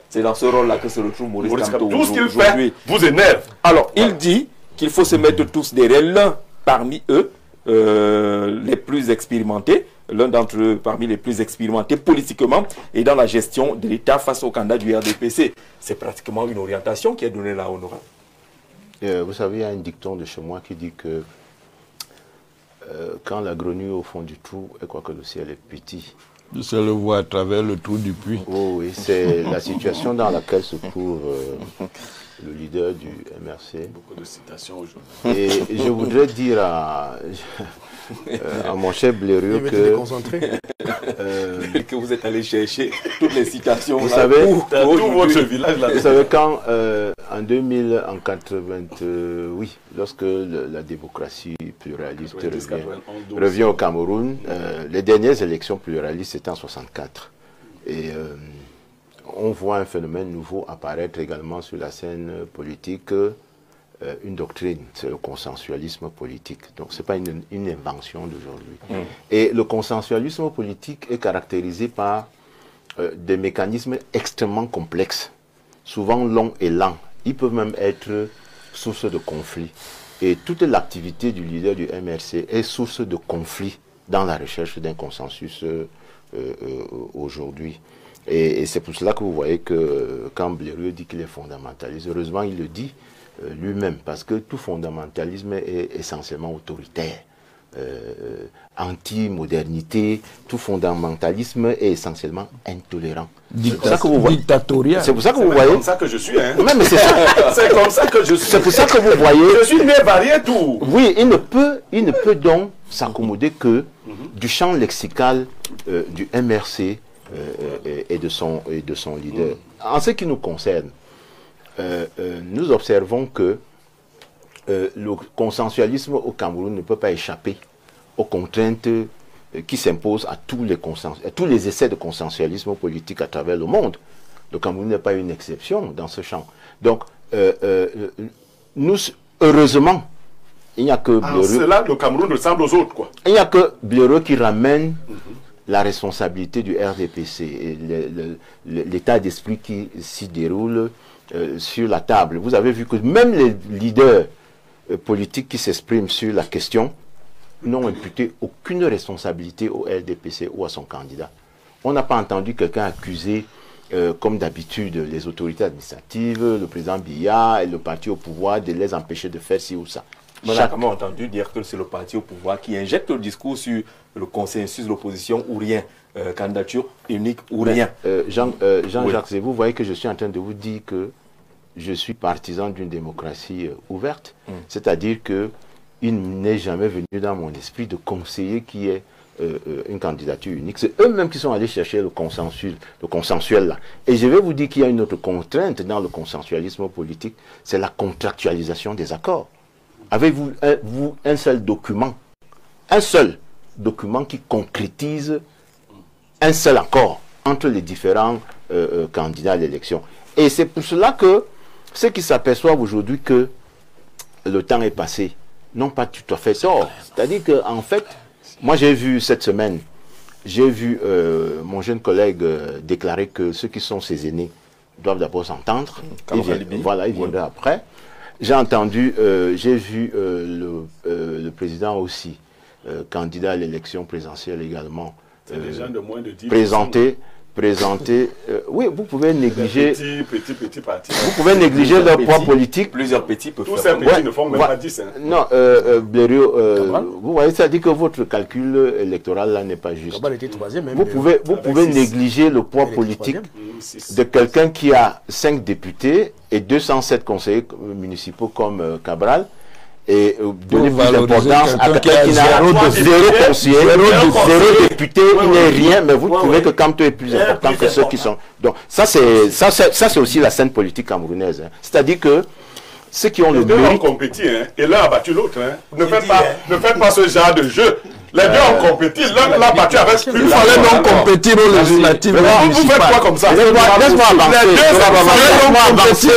C'est dans ce rôle-là que se retrouve Maurice Kamto. Tout ce qu'il fait vous énerve. Alors, il dit qu'il faut se mettre tous derrière l'un parmi eux, les plus expérimentés, l'un d'entre eux parmi les plus expérimentés politiquement et dans la gestion de l'État face au candidat du RDPC. C'est pratiquement une orientation qui est donnée là, honorable. Vous savez, il y a un dicton de chez moi qui dit que quand la grenouille au fond du trou, elle croit que le ciel est petit. Se le voit à travers le trou du puits. Oh, oui, c'est la situation dans laquelle se trouve le leader du MRC. Beaucoup de citations aujourd'hui. Et je voudrais dire à mon chef Blériot que vous êtes allé chercher toutes les citations. Vous savez, tout votre village là. Vous savez quand en 2000, en 88, lorsque la démocratie pluraliste revient au Cameroun, les dernières élections pluralistes c'était en 64. Et on voit un phénomène nouveau apparaître également sur la scène politique, une doctrine, c'est le consensualisme politique. Donc ce n'est pas une invention d'aujourd'hui. Et le consensualisme politique est caractérisé par des mécanismes extrêmement complexes, souvent longs et lents. Ils peuvent même être source de conflits. Et toute l'activité du leader du MRC est source de conflits dans la recherche d'un consensus aujourd'hui. Et c'est pour cela que vous voyez que quand Blériot dit qu'il est fondamentaliste, heureusement il le dit lui-même, parce que tout fondamentalisme est essentiellement autoritaire. anti-modernité, tout fondamentalisme est essentiellement intolérant. C'est pour ça que vous voyez. Dictatorial. C'est pour ça que vous voyez. C'est comme ça que je suis. Hein. Mais c'est ça. C'est comme ça que je suis. C'est pour ça que vous voyez. Je suis bien varié tout. Oui, il ne peut donc s'accommoder que du champ lexical du MRC et de son leader. En ce qui nous concerne, nous observons que le consensualisme au Cameroun ne peut pas échapper aux contraintes qui s'imposent à tous les essais de consensualisme politique à travers le monde. Le Cameroun n'est pas une exception dans ce champ. Donc, nous, heureusement, il n'y a que Bleureux. Cela, le Cameroun ressemble aux autres, quoi. Il n'y a que Bleureux qui ramène la responsabilité du RDPC et l'état d'esprit qui s'y déroule sur la table. Vous avez vu que même les leaders politiques qui s'expriment sur la question n'ont imputé aucune responsabilité au RDPC ou à son candidat. On n'a pas entendu quelqu'un accuser, comme d'habitude, les autorités administratives, le président Biya et le parti au pouvoir de les empêcher de faire ci ou ça. On a comment entendu dire que c'est le parti au pouvoir qui injecte le discours sur le consensus de l'opposition ou rien, candidature unique ou rien. Jean-Jacques, vous voyez que je suis en train de vous dire que je suis partisan d'une démocratie ouverte, c'est-à-dire que il n'est jamais venu dans mon esprit de conseiller qui est une candidature unique. C'est eux-mêmes qui sont allés chercher le consensuel là. Et je vais vous dire qu'il y a une autre contrainte dans le consensualisme politique, c'est la contractualisation des accords. Avez-vous un seul document qui concrétise un seul accord entre les différents candidats à l'élection? Et c'est pour cela que ceux qui s'aperçoivent aujourd'hui que le temps est passé n'ont pas tout à fait tort. C'est-à-dire qu'en fait, moi j'ai vu cette semaine, mon jeune collègue déclarer que ceux qui sont ses aînés doivent d'abord s'entendre. Voilà, il viendra après. J'ai vu le président aussi, candidat à l'élection présidentielle également, présenter, oui, vous pouvez négliger. Petit parti. Vous pouvez négliger leur poids politique. Plusieurs petits peuvent faire. Tous ces petits ne font même pas 10. Hein. Non, Blériot, vous voyez, ça dit que votre calcul électoral là n'est pas juste. Vous pouvez négliger le poids politique de quelqu'un qui a 5 députés et 207 conseillers municipaux comme Cabral. Et donner plus d'importance à quelqu'un qui n'a 0 conseiller, 0 député, il n'est rien, mais vous trouvez que Kamto est plus important que ceux qui sont. Donc ça c'est aussi la scène politique camerounaise. Hein. C'est-à-dire que ceux qui ont le mérite... Les deux ont compétit, hein, et l'un a battu l'autre. Hein. Ne faites pas ce genre de jeu. Les deux ont compétit, l'un l'a battu avec plus. Il fallait donc compétir aux législatives. Vous faites quoi comme ça? Laisse-moi avancer.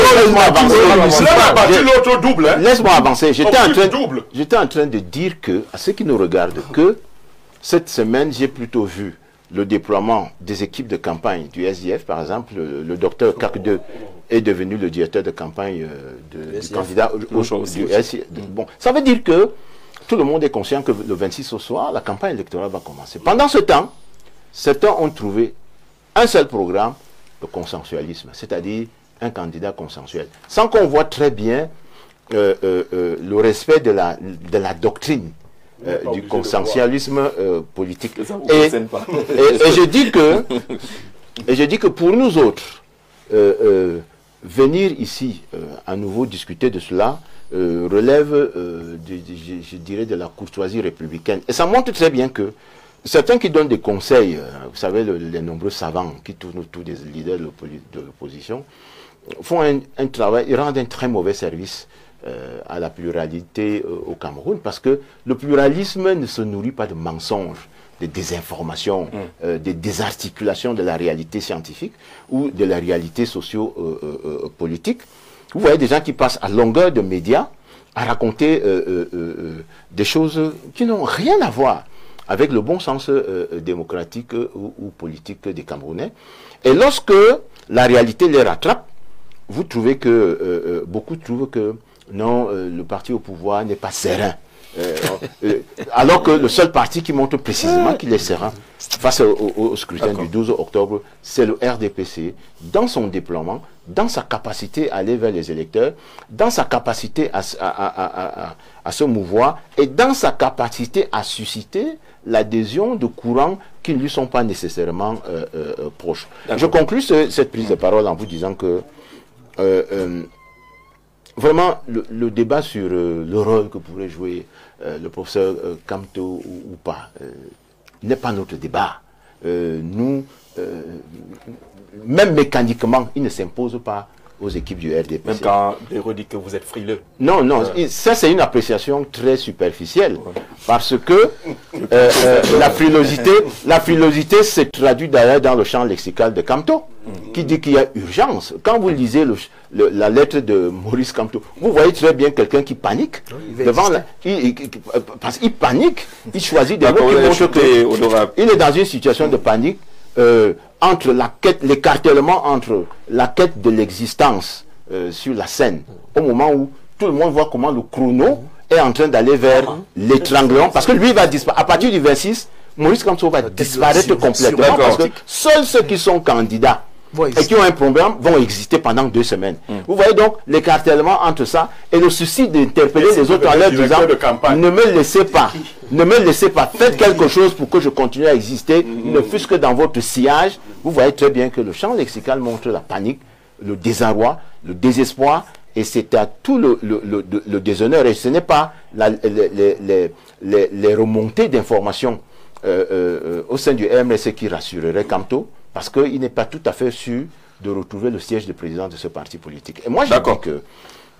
L'un a battu l'autre double. Laisse-moi avancer. J'étais en train de dire que, à ceux qui nous regardent, que cette semaine, j'ai plutôt vu le déploiement des équipes de campagne du SDF, par exemple, le docteur Kakde est devenu le directeur de campagne du candidat du SDF. Bon, ça veut dire que tout le monde est conscient que le 26 au soir, la campagne électorale va commencer. Pendant ce temps, certains ont trouvé un seul programme, le consensualisme, c'est-à-dire un candidat consensuel, sans qu'on voit très bien le respect de la doctrine du consensualisme politique. Et je dis que pour nous autres, venir ici à nouveau discuter de cela relève, je dirais, de la courtoisie républicaine. Et ça montre très bien que certains qui donnent des conseils, vous savez, les nombreux savants qui tournent autour des leaders de l'opposition, font un travail, ils rendent un très mauvais service à la pluralité au Cameroun, parce que le pluralisme ne se nourrit pas de mensonges, de désinformations, de désarticulations de la réalité scientifique ou de la réalité socio-politique. Vous voyez des gens qui passent à longueur de médias à raconter des choses qui n'ont rien à voir avec le bon sens démocratique ou politique des Camerounais. Et lorsque la réalité les rattrape, vous trouvez que beaucoup trouvent que non, le parti au pouvoir n'est pas serein. Alors que le seul parti qui montre précisément qu'il est serein face au scrutin du 12 octobre, c'est le RDPC, dans son déploiement, dans sa capacité à aller vers les électeurs, dans sa capacité à se mouvoir et dans sa capacité à susciter l'adhésion de courants qui ne lui sont pas nécessairement proches. Je conclus cette prise de parole en vous disant que vraiment le débat sur le rôle que pourrait jouer le professeur Kamto ou pas n'est pas notre débat. Nous, même mécaniquement, il ne s'impose pas aux équipes du RDPC. Même quand Béraud dit que vous êtes frileux. Non, non, ça c'est une appréciation très superficielle. Parce que la frilosité se traduit d'ailleurs dans le champ lexical de Kamto, qui dit qu'il y a urgence. Quand vous lisez la lettre de Maurice Kamto, vous voyez très bien quelqu'un qui panique. Parce qu'il panique, il choisit des mots qui montrent qu'il est dans une situation de panique. Entre l'écartèlement entre la quête de l'existence sur la scène, au moment où tout le monde voit comment le chrono est en train d'aller vers l'étranglement, parce que lui va disparaître. À partir du 26, Maurice Kamto va disparaître complètement, parce que seuls ceux qui sont candidats et qui ont un programme vont exister pendant 2 semaines. Vous voyez donc l'écartèlement entre ça et le souci d'interpeller les autres en leur disant ne me laissez pas, ne me laissez pas, faites quelque chose pour que je continue à exister, ne fût-ce que dans votre sillage. Vous voyez très bien que le champ lexical montre la panique, le désarroi, le désespoir, et c'est à tout le déshonneur. Et ce n'est pas les remontées d'informations au sein du MRC qui rassurerait Kamto, parce qu'il n'est pas tout à fait sûr de retrouver le siège de président de ce parti politique. Et moi, je dis que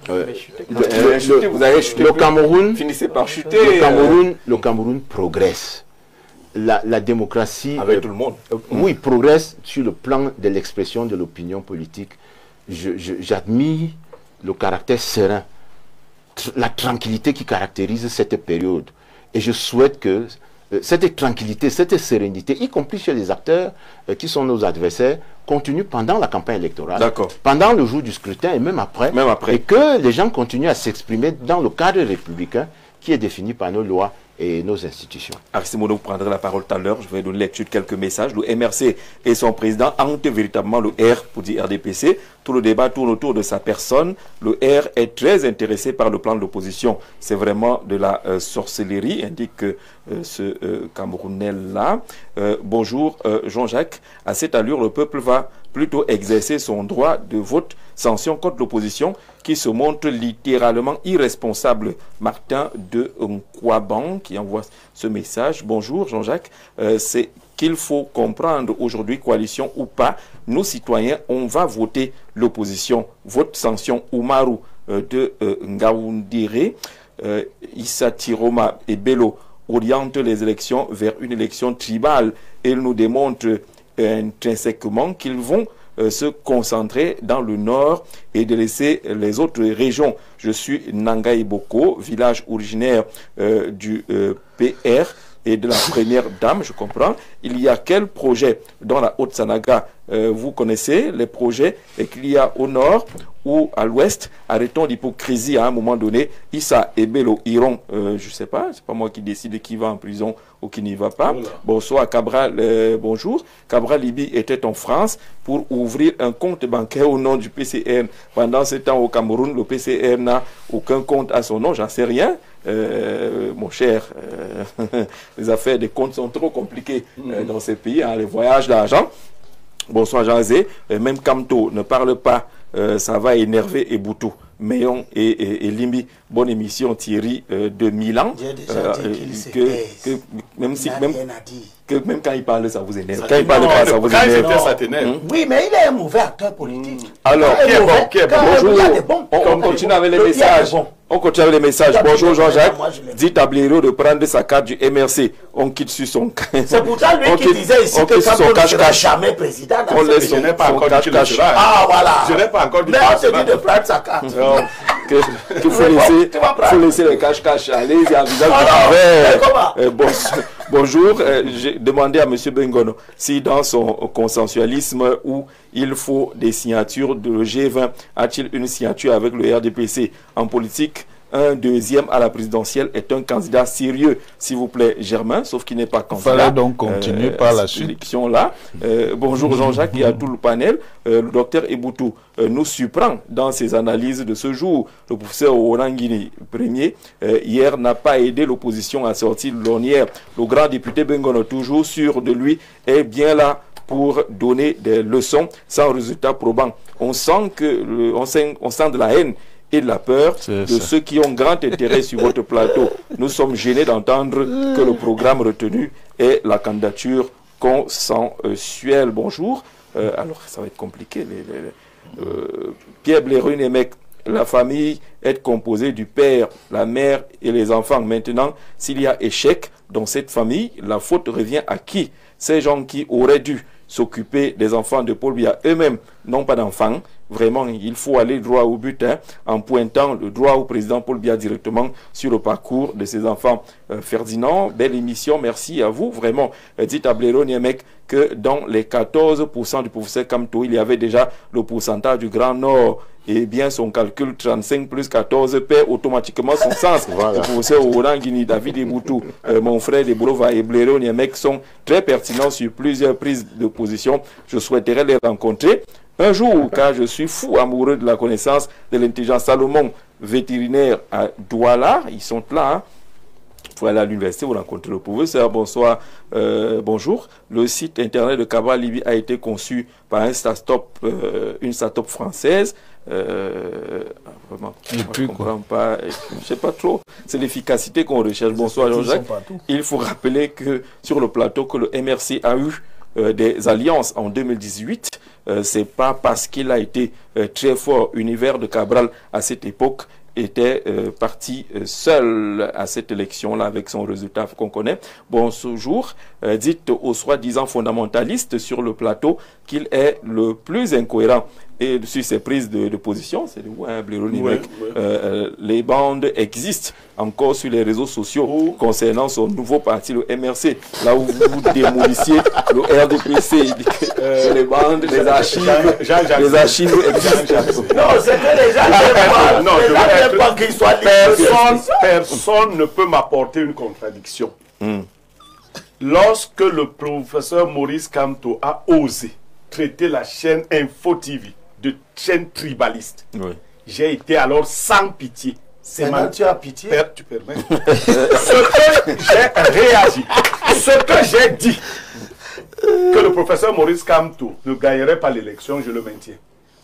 le Cameroun, finissez par chuter. Le Cameroun progresse. La démocratie... Avec tout le monde. Oui, progresse sur le plan de l'expression de l'opinion politique. J'admire le caractère serein, la tranquillité qui caractérise cette période. Et je souhaite que cette tranquillité, cette sérénité, y compris chez les acteurs qui sont nos adversaires, continue pendant la campagne électorale, pendant le jour du scrutin et même après, et que les gens continuent à s'exprimer dans le cadre républicain qui est défini par nos lois et nos institutions. Aristide Mono prendra la parole tout à l'heure. Je vais donner lecture de quelques messages. Le MRC et son président hantent véritablement le R pour dire RDPC. Tout le débat tourne autour de sa personne. Le R est très intéressé par le plan de l'opposition. C'est vraiment de la sorcellerie, indique ce Camerounais-là. Bonjour Jean-Jacques. À cette allure, le peuple va plutôt exercer son droit de vote sanction contre l'opposition qui se montre littéralement irresponsable. Martin de Nkwaban qui envoie ce message. Bonjour Jean-Jacques. C'est qu'il faut comprendre aujourd'hui, coalition ou pas, nous citoyens, on va voter l'opposition. Vote sanction Oumaru de Ngaoundire. Issa Tiroma et Bello orientent les élections vers une élection tribale et nous démontrent intrinsèquement qu'ils vont se concentrer dans le nord et de laisser les autres régions. Je suis Nangaï Boko, village originaire du PR et de la première dame, je comprends. Il y a quel projet dans la Haute-Sanaga? Vous connaissez les projets qu'il y a au nord ou à l'ouest? Arrêtons l'hypocrisie à un moment donné. Issa et Bello iront, je ne sais pas, c'est pas moi qui décide qui va en prison ou qui n'y va pas. Bonsoir Cabral, bonjour. Cabral Libi était en France pour ouvrir un compte bancaire au nom du PCN. Pendant ce temps au Cameroun, le PCN n'a aucun compte à son nom, j'en sais rien. Mon cher, les affaires des comptes sont trop compliquées dans ces pays, hein, les voyages d'argent. Bonsoir Jean-Zé, même Kamto ne parle pas, ça va énerver Eboutou. Meillon et Limbi, bonne émission Thierry de Milan. Même quand il parle, ça vous énerve. Quand il parle pas, ça vous énerve. Ça t'énerve. Oui, mais il est un mauvais acteur politique. Alors, qui est bon. Bonjour. On continue avec les messages. On continue avec les messages. Bonjour Jean-Jacques. Dit à Blaireau de prendre sa carte du MRC. On quitte sur son... C'est pourtant lui qui disait ici que Kamto ne sera jamais président. On laisse son cache-cache. Ah voilà. Je n'ai pas encore dit. Mais on se dit de prendre sa carte. Qu'il faut laisser les cache-cache aller. Il y a un visage bonjour. J'ai demandé à M. Bengono si dans son consensualisme où il faut des signatures de G20, a-t-il une signature avec le RDPC? En politique, un deuxième à la présidentielle est un candidat sérieux, s'il vous plaît, Germain, sauf qu'il n'est pas candidat. Il fallait donc continuer par la suite. Là. Bonjour Jean-Jacques et à tout le panel. Le docteur Eboutou nous surprend dans ses analyses de ce jour. Le professeur Orangini, premier, hier n'a pas aidé l'opposition à sortir de l'ornière. Le grand député Bengono, toujours sûr de lui, est bien là pour donner des leçons sans résultat probant. On sent de la haine et de la peur de ceux qui ont grand intérêt sur votre plateau. Nous sommes gênés d'entendre que le programme retenu est la candidature consensuelle. Bonjour. Alors, ça va être compliqué. Pierre Blaireau-Nemec, la famille est composée du père, la mère et les enfants. Maintenant, s'il y a échec dans cette famille, la faute revient à qui? Ces gens qui auraient dû s'occuper des enfants de Paul Biya eux-mêmes n'ont pas d'enfants. Vraiment, il faut aller droit au but, en pointant le droit au président Paul Biya directement sur le parcours de ses enfants. Ferdinand, belle émission, merci à vous. Vraiment, dites à Blaireau-Nemec que dans les 14% du professeur Kamto, il y avait déjà le pourcentage du Grand Nord. Et bien, son calcul 35 plus 14 perd automatiquement son sens. Voilà. Le professeur Orangini, David Eboutou, mon frère Debrova et Blaireau-Nemec sont très pertinents sur plusieurs prises de position. Je souhaiterais les rencontrer un jour, car je suis fou amoureux de la connaissance de l'intelligence. Salomon, vétérinaire à Douala, ils sont là. Vous aller à l'université, vous rencontrez le professeur. Bonsoir, bonjour. Le site internet de Cabral Libye a été conçu par une start-up française. Vraiment, je ne comprends pas. Je ne sais pas trop. C'est l'efficacité qu'on recherche. Bonsoir, Jean-Jacques. Il faut rappeler que sur le plateau que le MRC a eu des alliances en 2018. C'est pas parce qu'il a été très fort. Univers de Cabral à cette époque était parti seul à cette élection-là avec son résultat qu'on connaît. Bonjour, dites aux soi-disant fondamentalistes sur le plateau qu'il est le plus incohérent et sur ses prises de position. C'est de Blaireau-Nemec. Les bandes existent encore sur les réseaux sociaux concernant son nouveau parti, le MRC. Là où vous démolissiez le RDPC, les bandes, les archives existent. Non, c'est que les gens n'aiment pas qu'ils soient personne ne peut m'apporter une contradiction. Lorsque le professeur Maurice Kamto a osé traiter la chaîne Info TV de chaîne tribaliste, j'ai été alors sans pitié. C'est maintenant tu as pitié. Tu permets. Ce que j'ai réagi, ce que j'ai dit, que le professeur Maurice Kamto ne gagnerait pas l'élection, je le maintiens.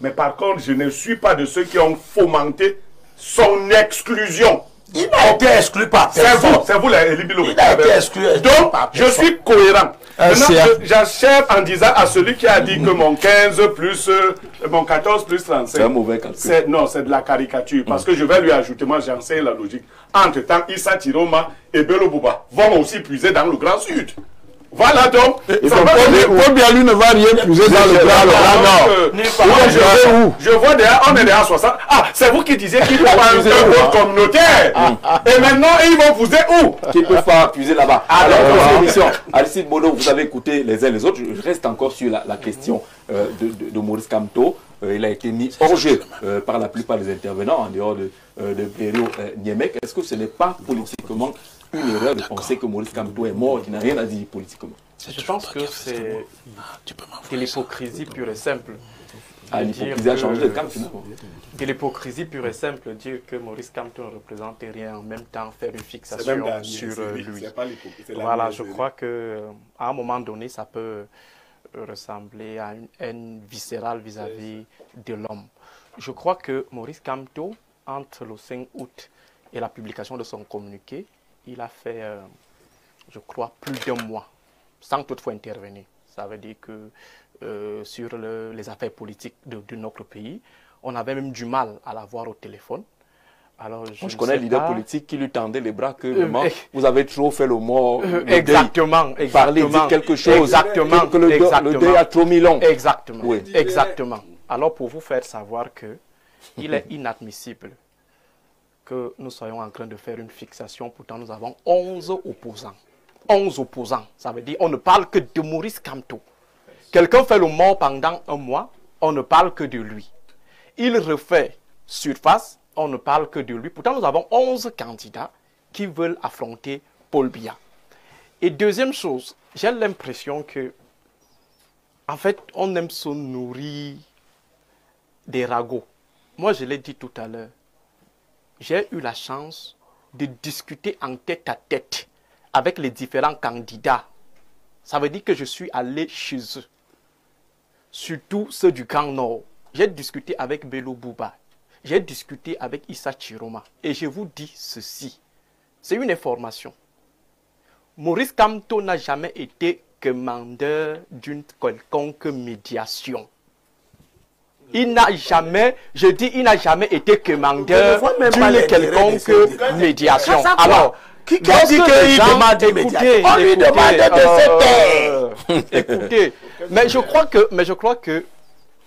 Mais par contre, je ne suis pas de ceux qui ont fomenté son exclusion. Il n'a été exclu par personne. C'est vous les libéraux. Il a été exclu. Donc, je suis cohérent. Maintenant, j'achève en disant à celui qui a dit que mon 15 plus mon 14 plus 35. C'est un mauvais calcul. Non, c'est de la caricature. Parce que je vais lui ajouter, moi j'enseigne la logique. Entre-temps, Issa Tiroma et Bello Bouba vont aussi puiser dans le Grand Sud. Voilà donc. Paul Biya lui ne va rien puiser dans le Grand Nord. Je vois déjà, on est déjà à 60. Ah, c'est vous qui disiez qu'il faut pas un vote communautaire. Et maintenant, ils vont puiser où? Qui ne peuvent pas puiser là-bas. Alors, émission, Aristide Bono, vous avez écouté les uns les autres. Je reste encore sur la question de Maurice Kamto. Il a été mis hors jeu par la plupart des intervenants, en dehors de Blaireau-Nemec. Est-ce que ce n'est pas politiquement une erreur de penser que Maurice Kamto est mort, qui n'a rien à dire politiquement? Je pense que c'est de l'hypocrisie pure et simple. L'hypocrisie a changé de camp finalement. De l'hypocrisie pure et simple, dire que Maurice Kamto ne représente rien, en même temps faire une fixation sur lui. Voilà, je crois qu'à un moment donné, ça peut ressembler à une haine viscérale vis-à-vis de l'homme. Je crois que Maurice Kamto, entre le 5 août et la publication de son communiqué, il a fait, je crois, plus d'un mois, sans toutefois intervenir. Ça veut dire que sur les affaires politiques de notre pays, on avait même du mal à l'avoir au téléphone. Alors, je connais leader politique qui lui tendait les bras que vous avez trop fait le mort. Exactement. Parler, dire quelque chose. Exactement. Que le deuil a trop mis long. Exactement. Oui. Exactement. Alors, pour vous faire savoir que il est inadmissible que nous soyons en train de faire une fixation. Pourtant, nous avons 11 opposants. 11 opposants. Ça veut dire qu'on ne parle que de Maurice Kamto. Quelqu'un fait le mort pendant un mois, on ne parle que de lui. Il refait surface, on ne parle que de lui. Pourtant, nous avons 11 candidats qui veulent affronter Paul Biya. Et deuxième chose, j'ai l'impression que, en fait, on aime se nourrir des ragots. Moi, je l'ai dit tout à l'heure, j'ai eu la chance de discuter en tête à tête avec les différents candidats. Ça veut dire que je suis allé chez eux, surtout ceux du Grand Nord. J'ai discuté avec Bello Bouba, j'ai discuté avec Issa Chiroma, et je vous dis ceci, c'est une information. Maurice Kamto n'a jamais été commandeur d'une quelconque médiation. Il n'a jamais, je dis, il n'a jamais été commandeur d'une quelconque médiation. Alors, qui dit qu'il demande des médiations? On lui demande de se taire. Écoutez, mais je crois que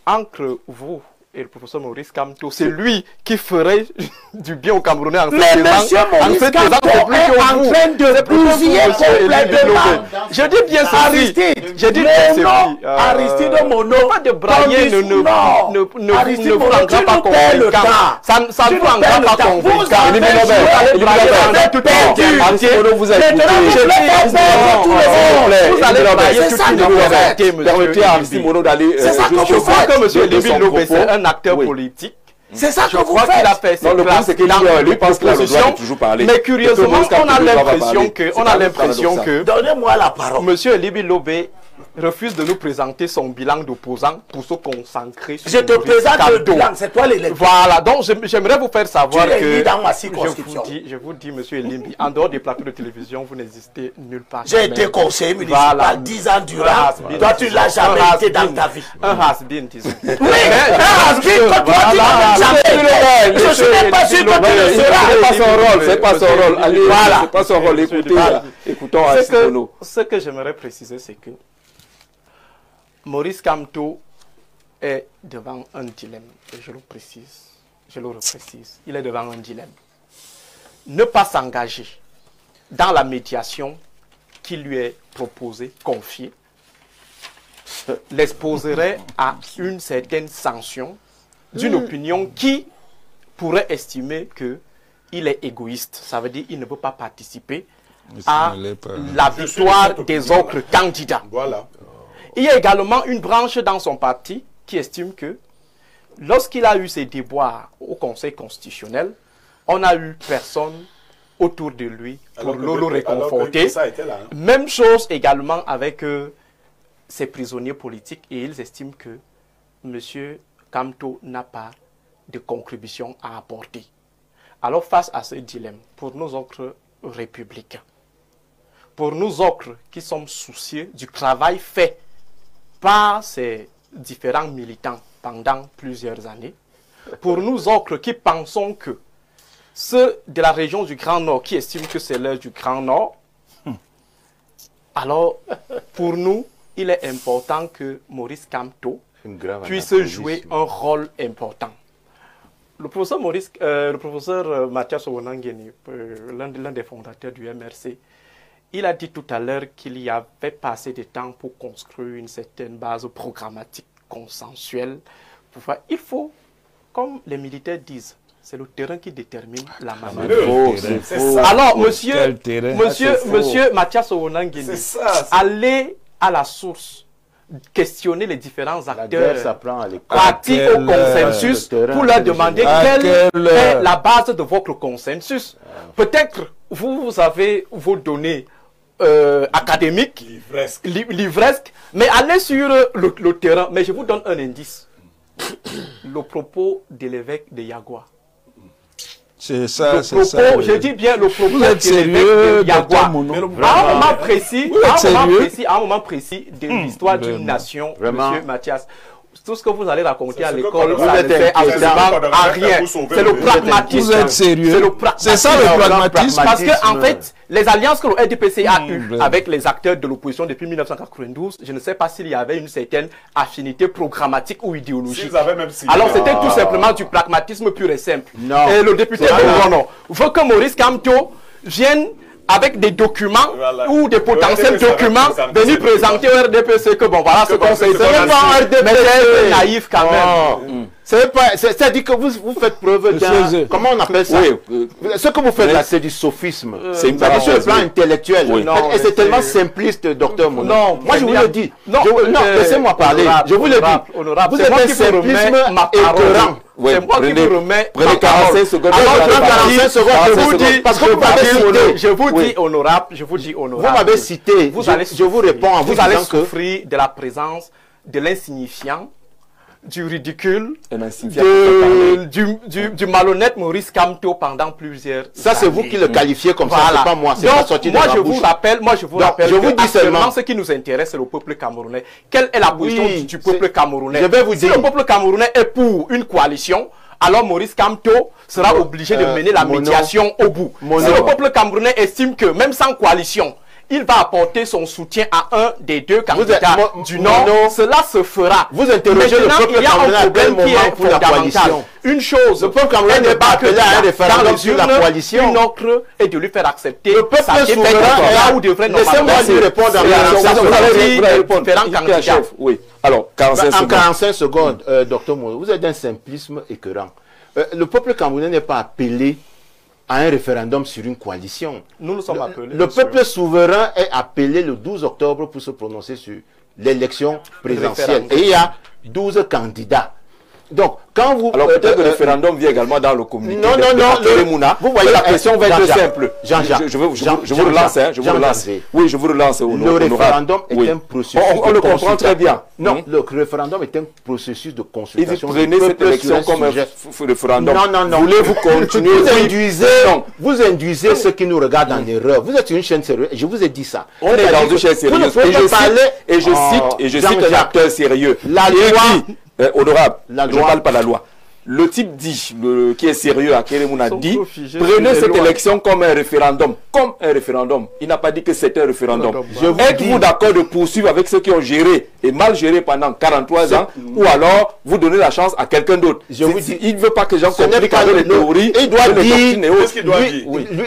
entre vous et le professeur Maurice Kamto, c'est lui qui ferait du bien au Camerounais en mais monsieur Maurice Kamto est en train de bousiller complètement. Je dis bien ceci. Aristide, je dis bien ceci. Aristide Mono, pas de brailler, ne vous rendra pas convaincant. Ça ne vous rendra pas convaincant. Vous allez brailler toute une université, permettez à Aristide Mono d'aller. Je crois que monsieur Libin Lobé, c'est un acteur politique. C'est ça que vous faites. Qu'il a fait. Non, le problème c'est que lui pense qu'il a le droit de toujours parler. Mais curieusement, on a l'impression que, donnez-moi la parole. Monsieur Libin Lobé refuse de nous présenter son bilan d'opposant pour se concentrer sur je te présente le bilan, c'est toi l'électeur. Voilà, donc j'aimerais vous faire savoir que dans ma circonscription. Je vous dis, monsieur Elimbi, en dehors des plateaux de télévision, vous n'existez nulle part. J'ai été conseiller municipal 10 ans durant. Toi, tu ne l'as jamais été dans ta vie. Un has-been, disons. Oui, un has-been que toi, tu n'as jamais été. Je ne suis pas sûr que tu le seras. C'est pas son rôle. Allez, c'est pas son rôle. Écoutons Aristide Mono. Ce que j'aimerais préciser, c'est que Maurice Kamto est devant un dilemme, et je le reprécise, il est devant un dilemme. Ne pas s'engager dans la médiation qui lui est proposée, confiée, l'exposerait à une certaine sanction d'une opinion qui pourrait estimer qu'il est égoïste. Ça veut dire qu'il ne veut pas participer à la victoire des autres candidats. Voilà. Il y a également une branche dans son parti qui estime que lorsqu'il a eu ses déboires au Conseil constitutionnel, on n'a eu personne autour de lui pour le réconforter. Même chose également avec ses prisonniers politiques, et ils estiment que M. Kamto n'a pas de contribution à apporter. Alors face à ce dilemme, pour nous autres républicains, pour nous autres qui sommes soucieux du travail fait par ces différents militants pendant plusieurs années, pour nous autres qui pensons que ceux de la région du Grand Nord qui estiment que c'est l'heure du Grand Nord, alors pour nous, il est important que Maurice Kamto puisse jouer un rôle important. Le professeur Mathias Owonangeni, l'un des fondateurs du MRC, il a dit tout à l'heure qu'il y avait pas assez de temps pour construire une certaine base programmatique consensuelle. Il faut, comme les militaires disent, c'est le terrain qui détermine la manœuvre. Alors, monsieur Mathias Owonangeni, allez à la source, questionner les différents acteurs, partis au consensus pour leur demander quelle est la base de votre consensus. Peut-être vous avez vos données académiques, livresques, mais allez sur le terrain. Mais je vous donne un indice. Le propos de l'évêque de Yagua. C'est ça, je dis bien le propos de l'évêque de Yagua. À un moment précis de l'histoire d'une nation, monsieur Mathias. Tout ce que vous allez raconter à l'école, ça ne fait absolument à rien. C'est le pragmatisme. Vous êtes sérieux? C'est ça le pragmatisme? Parce que, en fait, les alliances que le RDPC a eues avec les acteurs de l'opposition depuis 1992, je ne sais pas s'il y avait une certaine affinité programmatique ou idéologique. Alors, c'était tout simplement du pragmatisme pur et simple. Et le député veut que Maurice Kamto vienne avec des documents ou des potentiels documents venir présenter au RDPC que bon voilà ce conseil mais c'est naïf quand même. C'est-à-dire que vous faites preuve d'un... Comment on appelle ça? Ce que vous faites là, c'est du sophisme. C'est sur le plan intellectuel. Et c'est tellement simpliste, docteur Mono. Non, moi je vous le dis. Non, laissez-moi parler. Je vous le dis. Vous êtes un simplisme écœurant. C'est moi qui vous remets. Prenez 45 secondes. Alors, 45 secondes, je vous dis, parce que vous m'avez cité. Je vous dis honorable, je vous dis honorable. Vous m'avez cité. Je vous réponds en vous disant que... Vous allez souffrir de la présence de l'insignifiant, du ridicule, du malhonnête Maurice Kamto pendant plusieurs années. Ça, c'est vous qui le qualifiez comme ça, c'est pas moi. C'est pas sorti de ma bouche. Moi, je vous rappelle que seulement ce qui nous intéresse, c'est le peuple camerounais. Quelle est la position du peuple camerounais? Je vais vous dire. Si le peuple camerounais est pour une coalition, alors Maurice Kamto sera obligé de mener la médiation au bout. Si le peuple camerounais estime que même sans coalition, il va apporter son soutien à un des deux candidats du Nord, cela se fera. Vous interrogez le peuple camerounais à quel moment pour la coalition? Une chose, le peuple camerounais n'est pas appelé à un référendum sur la coalition. Une autre est de lui faire accepter le peuple souverain. Laissez-moi lui répondre en différents candidats. Oui. Alors, 45 secondes, docteur Mono, vous êtes d'un simplisme écœurant. Le peuple camerounais n'est pas appelé à un référendum sur une coalition. Nous nous sommes appelés. Le peuple souverain est appelé le 12 octobre pour se prononcer sur l'élection présidentielle. Et il y a 12 candidats. Donc, quand vous... Alors peut-être que le référendum vient également dans le communiqué. Non. Vous voyez, la question va être simple. Jean-Jacques, je vous relance. Oui, je vous relance. Le référendum est un processus on le comprend très bien. Non, le référendum est un processus de consultation. Et vous prenez cette élection comme un référendum. Non. Voulez-vous continuer? Vous induisez ceux qui nous regardent en erreur. Vous êtes une chaîne sérieuse. Je vous ai dit ça. On est dans une chaîne sérieuse. Et je cite un acteur sérieux. La loi... honorable, je ne parle pas de la loi. Le type dit, qui est sérieux à Kérémouna dit, prenez cette élection comme un référendum. Comme un référendum. Il n'a pas dit que c'était un référendum. Êtes-vous d'accord de poursuivre avec ceux qui ont géré et mal géré pendant 43 ans ou alors vous donnez la chance à quelqu'un d'autre? Je vous dis, il ne veut pas que les gens compliquent avec les théories. Il doit dire,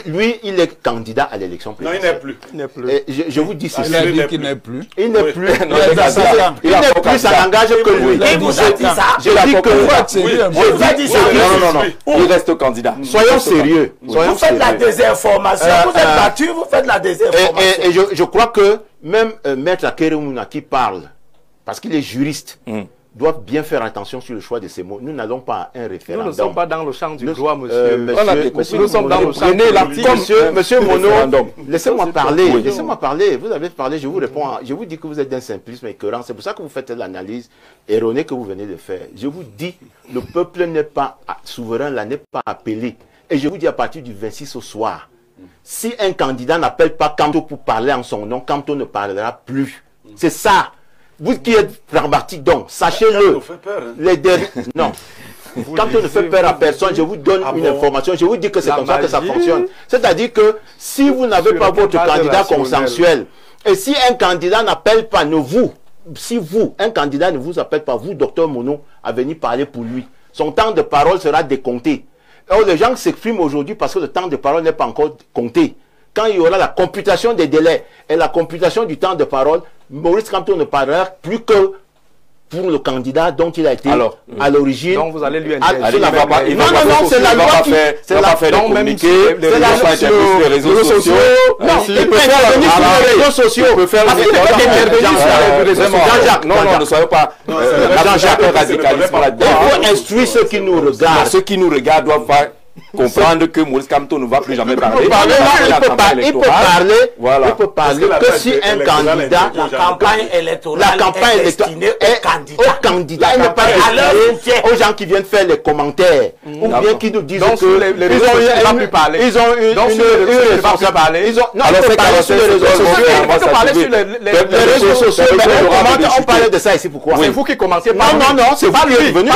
lui, il est candidat à l'élection présidentielle. Non, il n'est plus. Je vous dis ceci. Il a dit qu'il n'est plus. Il n'est plus. Il n'est plus, ça n'engage que lui. Il vous a dit ça. Je dis que non. Il reste candidat. Soyons sérieux. Vous faites la désinformation. Vous êtes battu, vous faites la désinformation. Et je crois que même Maître Kérémouna qui parle, parce qu'il est juriste, doivent bien faire attention sur le choix de ces mots. Nous n'allons pas à un référendum. Nous ne sommes pas dans le champ du droit, monsieur. Nous sommes dans le champ de Monsieur Mono, laissez-moi parler. Laissez-moi parler. Vous avez parlé, je vous réponds. Je vous dis que vous êtes d'un simplisme écœurant. C'est pour ça que vous faites l'analyse erronée que vous venez de faire. Je vous dis, le peuple n'est pas souverain, là, n'est pas appelé. Et je vous dis à partir du 26 au soir, si un candidat n'appelle pas Kamto pour parler en son nom, Kamto ne parlera plus. C'est ça. Vous qui êtes pragmatique, donc, sachez-le. Les derniers... Non. Kamto ne fait peur à personne. Je vous donne une information. Je vous dis que c'est comme ça que ça fonctionne. C'est-à-dire que si vous n'avez pas votre candidat consensuel, et si un candidat n'appelle pas, un candidat ne vous appelle pas, vous, docteur Mono, à venir parler pour lui, son temps de parole sera décompté. Alors, les gens s'expriment aujourd'hui parce que le temps de parole n'est pas encore compté. Quand il y aura la computation des délais et la computation du temps de parole, Maurice Kamto ne parlera plus que pour le candidat dont il a été à l'origine. Donc vous allez lui interdire. Non, c'est la loi qui... C'est la fait donc même si les réseaux sociaux. Non, il peut intervenir sur les réseaux sociaux. Il peut faire les réseaux sociaux. Non, ne soyez pas... Jean-Jacques radicalisme là-dedans. Il faut instruire ceux qui nous regardent. Ceux qui nous regardent doivent pas comprendre que Maurice Kamto ne va plus jamais parler. Il peut parler que si un candidat, la campagne électorale est destinée au candidat, il n'est pas destiné aux gens qui viennent faire les commentaires ou bien qui nous disent que ils ont une responsabilité. Non, il faut parler sur les réseaux sociaux. Il faut parler sur les réseaux sociaux. On parlait de ça ici, pourquoi? C'est vous qui commencez par... Non, c'est vous qui êtes venu.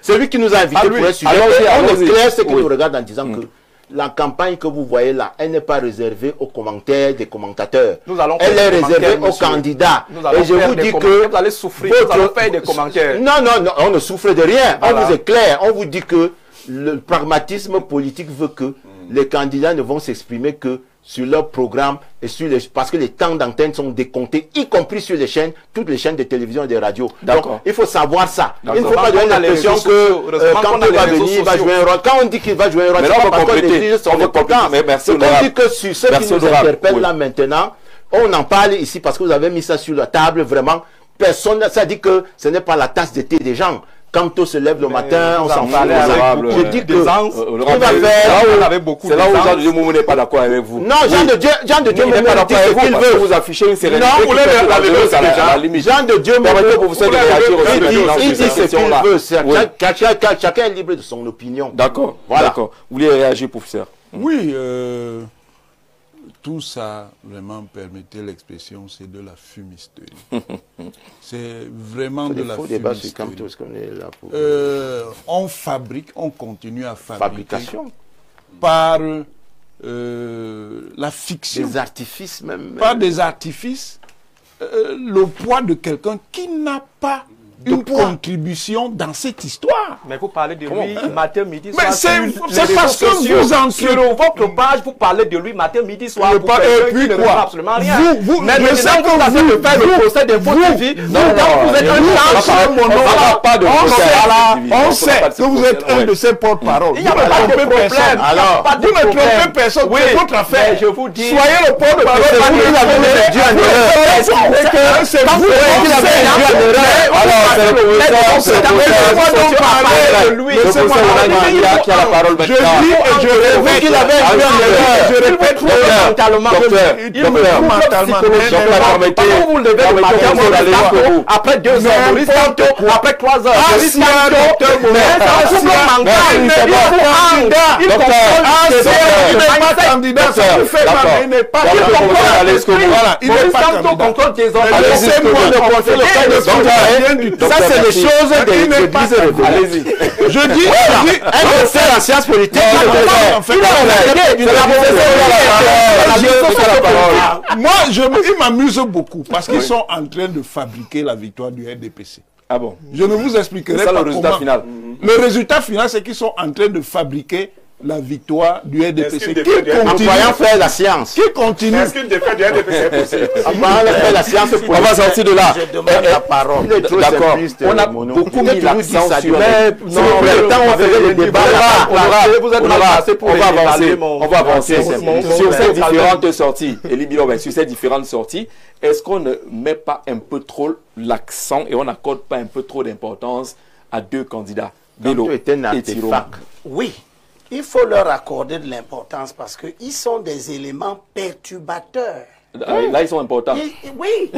C'est lui qui nous a invités pour un sujet. On éclaire ce qui nous regarde en disant que la campagne que vous voyez là, elle n'est pas réservée aux commentaires des commentateurs. Elle est réservée aux candidats. Et je vous dis que vous allez souffrir, vous allez faire des commentaires. Non, on ne souffre de rien. On vous éclaire. On vous dit que le pragmatisme politique veut que les candidats ne vont s'exprimer que sur leur programme et sur parce que les temps d'antenne sont décomptés, y compris sur les chaînes, toutes les chaînes de télévision et de radio. Donc, il faut savoir ça. Il ne faut pas donner l'impression que quand il va venir, il va jouer un rôle. Quand on dit qu'il va jouer un rôle, c'est pas parce qu'on néglige son importance. C'est qu'on dit que sur ceux qui nous interpellent là maintenant, on en parle ici parce que vous avez mis ça sur la table, vraiment. Personne, ça dit que ce n'est pas la tasse de thé des gens. Quand on se lève le matin, on s'en fout. Je dis que on va faire. C'est là où Jean de Dieu Moumou n'est pas d'accord avec vous. Non, Jean de Dieu Moumou n'est pas d'accord avec vous parce que vous affichez une sérénité. Non, vous l'avez Jean de Dieu Moumou, il dit ce qu'il veut. Chacun est libre de son opinion. D'accord. D'accord. Vous voulez réagir, professeur? Oui, tout ça, vraiment, permettez l'expression, c'est de la fumisterie. C'est vraiment de la fumisterie. On fabrique, on continue à fabriquer par la fiction. Des artifices même. Par des artifices. Le poids de quelqu'un qui n'a pas une contribution dans cette histoire. Mais vous parlez de lui matin, midi, soir. Mais c'est parce que vous en sur votre page, vous parlez de lui matin, midi, soir. Et puis quoi? Absolument rien. Mais je sais que vous avez fait le procès de votre vie. Vous êtes un on sait que vous êtes un de ses porte-parole. Il n'y a pas de problème. Alors, vous ne trompez personne. C'est votre affaire. Je vous dis. Soyez le porte-parole. Vous avez mis Dieu en erreur. C'est vous qui avez mis Dieu en erreur. Après 2 heures, après 3 heures, ça, c'est les choses de allez-y. Je dis, elle fait la science politique. Moi, il m'amuse beaucoup parce qu'ils sont en train de fabriquer la victoire du RDPC. Ah bon? Je ne vous expliquerai pas le résultat final. Le résultat final, c'est qu'ils sont en train de fabriquer la victoire du RDPC. En croyant faire la science. Qui continue? Est-ce qu'une défaite du RDPC est possible? En croyant faire la science. On va sortir de là. Je demande la parole. D'accord. On a beaucoup mis l'accent sur... Non, le temps on faisait le débat on va avancer sur ces différentes sorties. Sur ces différentes sorties, est-ce qu'on ne met pas un peu trop l'accent et on n'accorde pas un peu trop d'importance à 2 candidats, Bello et Tiroma? Oui. Il faut leur accorder de l'importance parce qu'ils sont des éléments perturbateurs. Là, ils sont importants. Oui.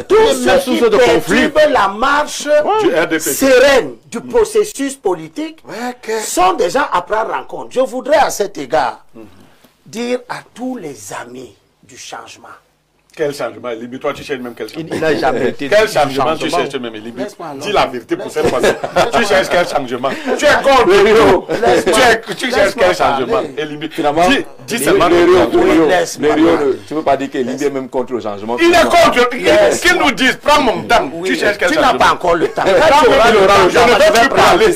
Tous ceux qui perturbent la marche sereine du processus politique sont des gens à prendre en compte. Je voudrais à cet égard dire à tous les amis du changement. Quel changement, Elibi? Toi, tu cherches même quel changement? Il n'a jamais été. Quel changement tu cherches même, Elibi? Dis la vérité pour cette fois-ci. Tu cherches quel changement? Tu es contre Rio. Tu cherches quel changement, Elibi? Finalement, dis seulement tu ne peux pas dire qu'Elibi est même contre le changement. Il est contre. Qu'ils nous disent, prends mon temps. Tu cherches quel changement? Tu n'as pas encore le temps. Je ne veux plus parler.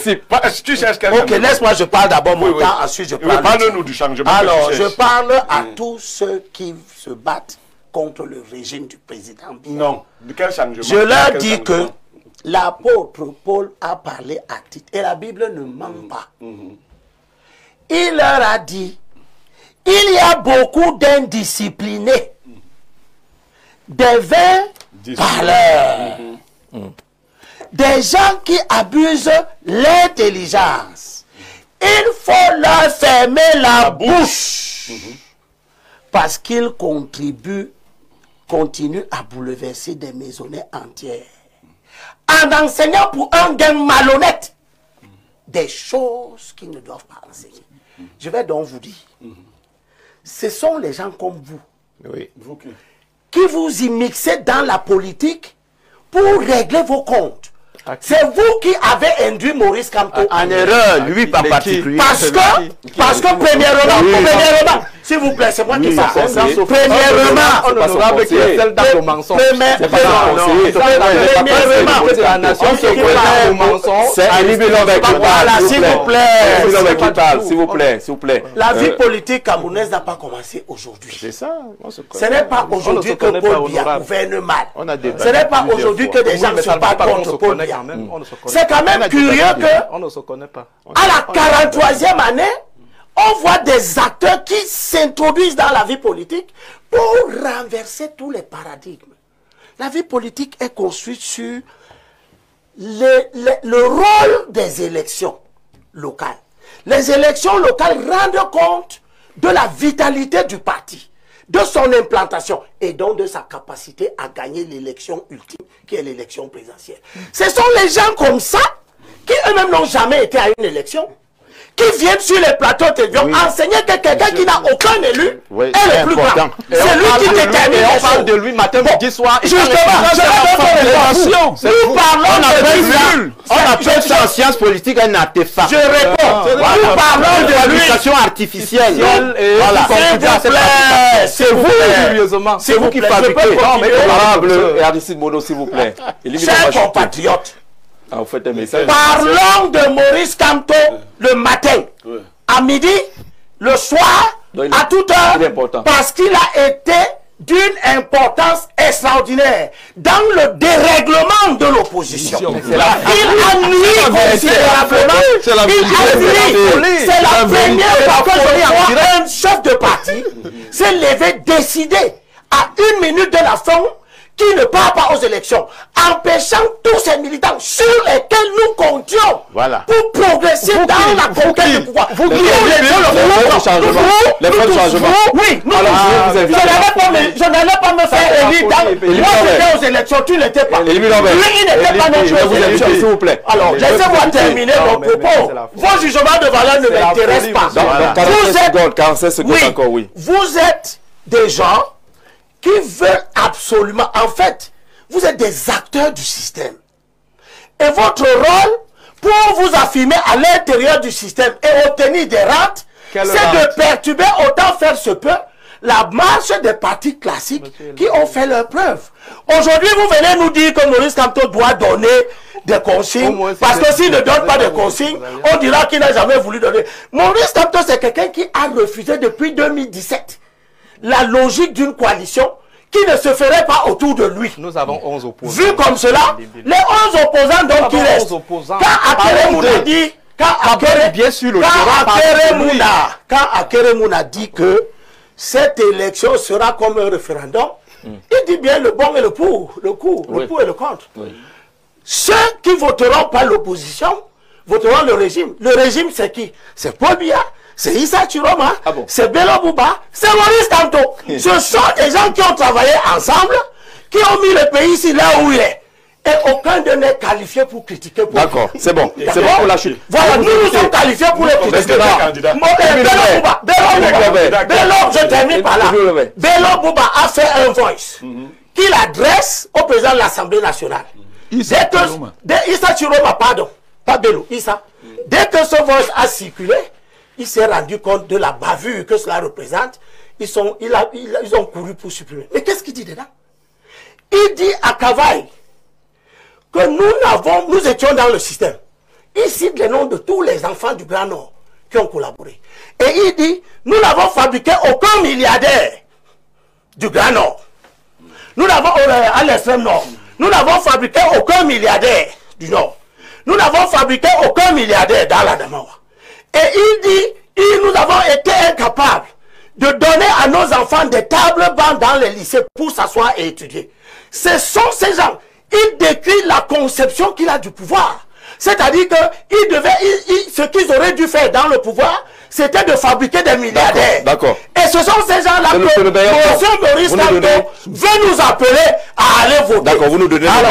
Tu cherches quel changement? Ok, laisse-moi, je parle d'abord mon temps, ensuite je parle. Parle-nous du changement. Alors, je parle à tous ceux qui se battent contre le régime du président Biya. Non, de quel changement? Je leur dis que l'apôtre Paul a parlé à titre, et la Bible ne ment pas. Il leur a dit, il y a beaucoup d'indisciplinés, des vains parleurs, des gens qui abusent l'intelligence. Il faut leur fermer la bouche parce qu'ils continuent à bouleverser des maisonnées entières en enseignant pour un gain malhonnête des choses qu'ils ne doivent pas enseigner. Je vais donc vous dire, ce sont les gens comme vous, qui vous y mixez dans la politique pour régler vos comptes. C'est vous qui avez induit Maurice Kamto en erreur, lui par particulier. Parce que premièrement, S'il vous plaît, c'est moi qui parle. Premièrement, honorable qui est celle dans le mensonge. S'il vous plaît. S'il vous plaît. La vie politique camerounaise n'a pas commencé aujourd'hui. C'est ça. Ce n'est pas aujourd'hui que Paul Biya gouverne mal. Ce n'est pas aujourd'hui que des gens se battent contre Paul Biya. C'est quand même curieux que, on ne se connaît pas. À la 43e année, on voit des acteurs qui s'introduisent dans la vie politique pour renverser tous les paradigmes. La vie politique est construite sur le rôle des élections locales. Les élections locales rendent compte de la vitalité du parti, de son implantation et donc de sa capacité à gagner l'élection ultime qui est l'élection présidentielle. Ce sont les gens comme ça qui eux-mêmes n'ont jamais été à une élection, qui viennent sur les plateaux de télévision enseigner que quelqu'un qui n'a aucun élu est le plus grand. C'est lui qui détermine. On parle de lui matin, midi, soir. Justement, nous parlons de lui. On appelle ça en sciences politiques un artefact. Je réponds. Nous parlons de lui. Artificielle. C'est vous qui fabriquez. Honorable Aristide Mono, s'il vous plaît. Chers compatriotes, vous faites un message. parlons de Maurice Kamto le matin, à midi, le soir, à toute heure, parce qu'il a été d'une importance extraordinaire dans le dérèglement de l'opposition. Il a nuit considérablement. C'est la première fois que je vois un chef de parti s'est levé décider à 1 minute de la fin qui ne part pas aux élections, empêchant tous ces militants sur lesquels nous comptions pour progresser dans la conquête du pouvoir. Vous qui oui, je n'allais pas me faire élire. Moi, j'étais aux élections, tu n'étais pas. Lui, il n'était pas non plus aux élections. S'il vous plaît. Alors, laissez-moi terminer mon propos. Vos jugements de valeur ne m'intéressent pas. 45 secondes encore, oui. Vous êtes des gens qui veulent absolument, en fait, vous êtes des acteurs du système. Et votre rôle, pour vous affirmer à l'intérieur du système et obtenir des rentes, c'est de perturber autant faire se peut la marche des partis classiques qui ont fait leurs preuves. Aujourd'hui, vous venez nous dire que Maurice Kamto doit donner des consignes, parce que s'il ne donne pas de consignes, on dira qu'il n'a jamais voulu donner. Maurice Kamto, c'est quelqu'un qui a refusé depuis 2017 la logique d'une coalition qui ne se ferait pas autour de lui. Nous avons 11 opposants. Vu comme cela, les 11 opposants donc qui restent. Quand Akeremouna dit que cette élection sera comme un référendum, il dit bien le bon et le pour, le pour et le contre. Ceux qui voteront pas l'opposition voteront le régime. Le régime, c'est qui? C'est Paul Biya, c'est Issa Chiroma, c'est Bello Bouba, c'est Maurice Kamto. Ce sont des gens qui ont travaillé ensemble, qui ont mis le pays ici là où il est. Et aucun de n'est qualifié pour critiquer. D'accord, c'est bon. C'est bon pour la chute. Voilà, nous sommes qualifiés pour les critiquer. Bello, je termine par là. Bello Bouba a fait un voice qu'il adresse au président de l'Assemblée nationale. Issa Chiroma, pardon, pas Bello, Issa. Dès que ce voice a circulé, il s'est rendu compte de la bavure que cela représente. Ils ont couru pour supprimer. Mais qu'est-ce qu'il dit dedans? Il dit à Cavaille que nous étions dans le système. Il cite les noms de tous les enfants du Grand Nord qui ont collaboré. Et il dit, nous n'avons fabriqué aucun milliardaire du Grand Nord. Nous n'avons, à l'extrême Nord, nous n'avons fabriqué aucun milliardaire du Nord. Nous n'avons fabriqué aucun milliardaire dans la Damawa. Et il dit, nous avons été incapables de donner à nos enfants des tables bancs dans les lycées pour s'asseoir et étudier. Ce sont ces gens. Il décrit la conception qu'il a du pouvoir. C'est-à-dire que ce qu'ils auraient dû faire dans le pouvoir, c'était de fabriquer des milliardaires. D'accord. Et ce sont ces gens-là que M. Maurice Kamto veut nous appeler à aller voter. D'accord, vous nous donnez...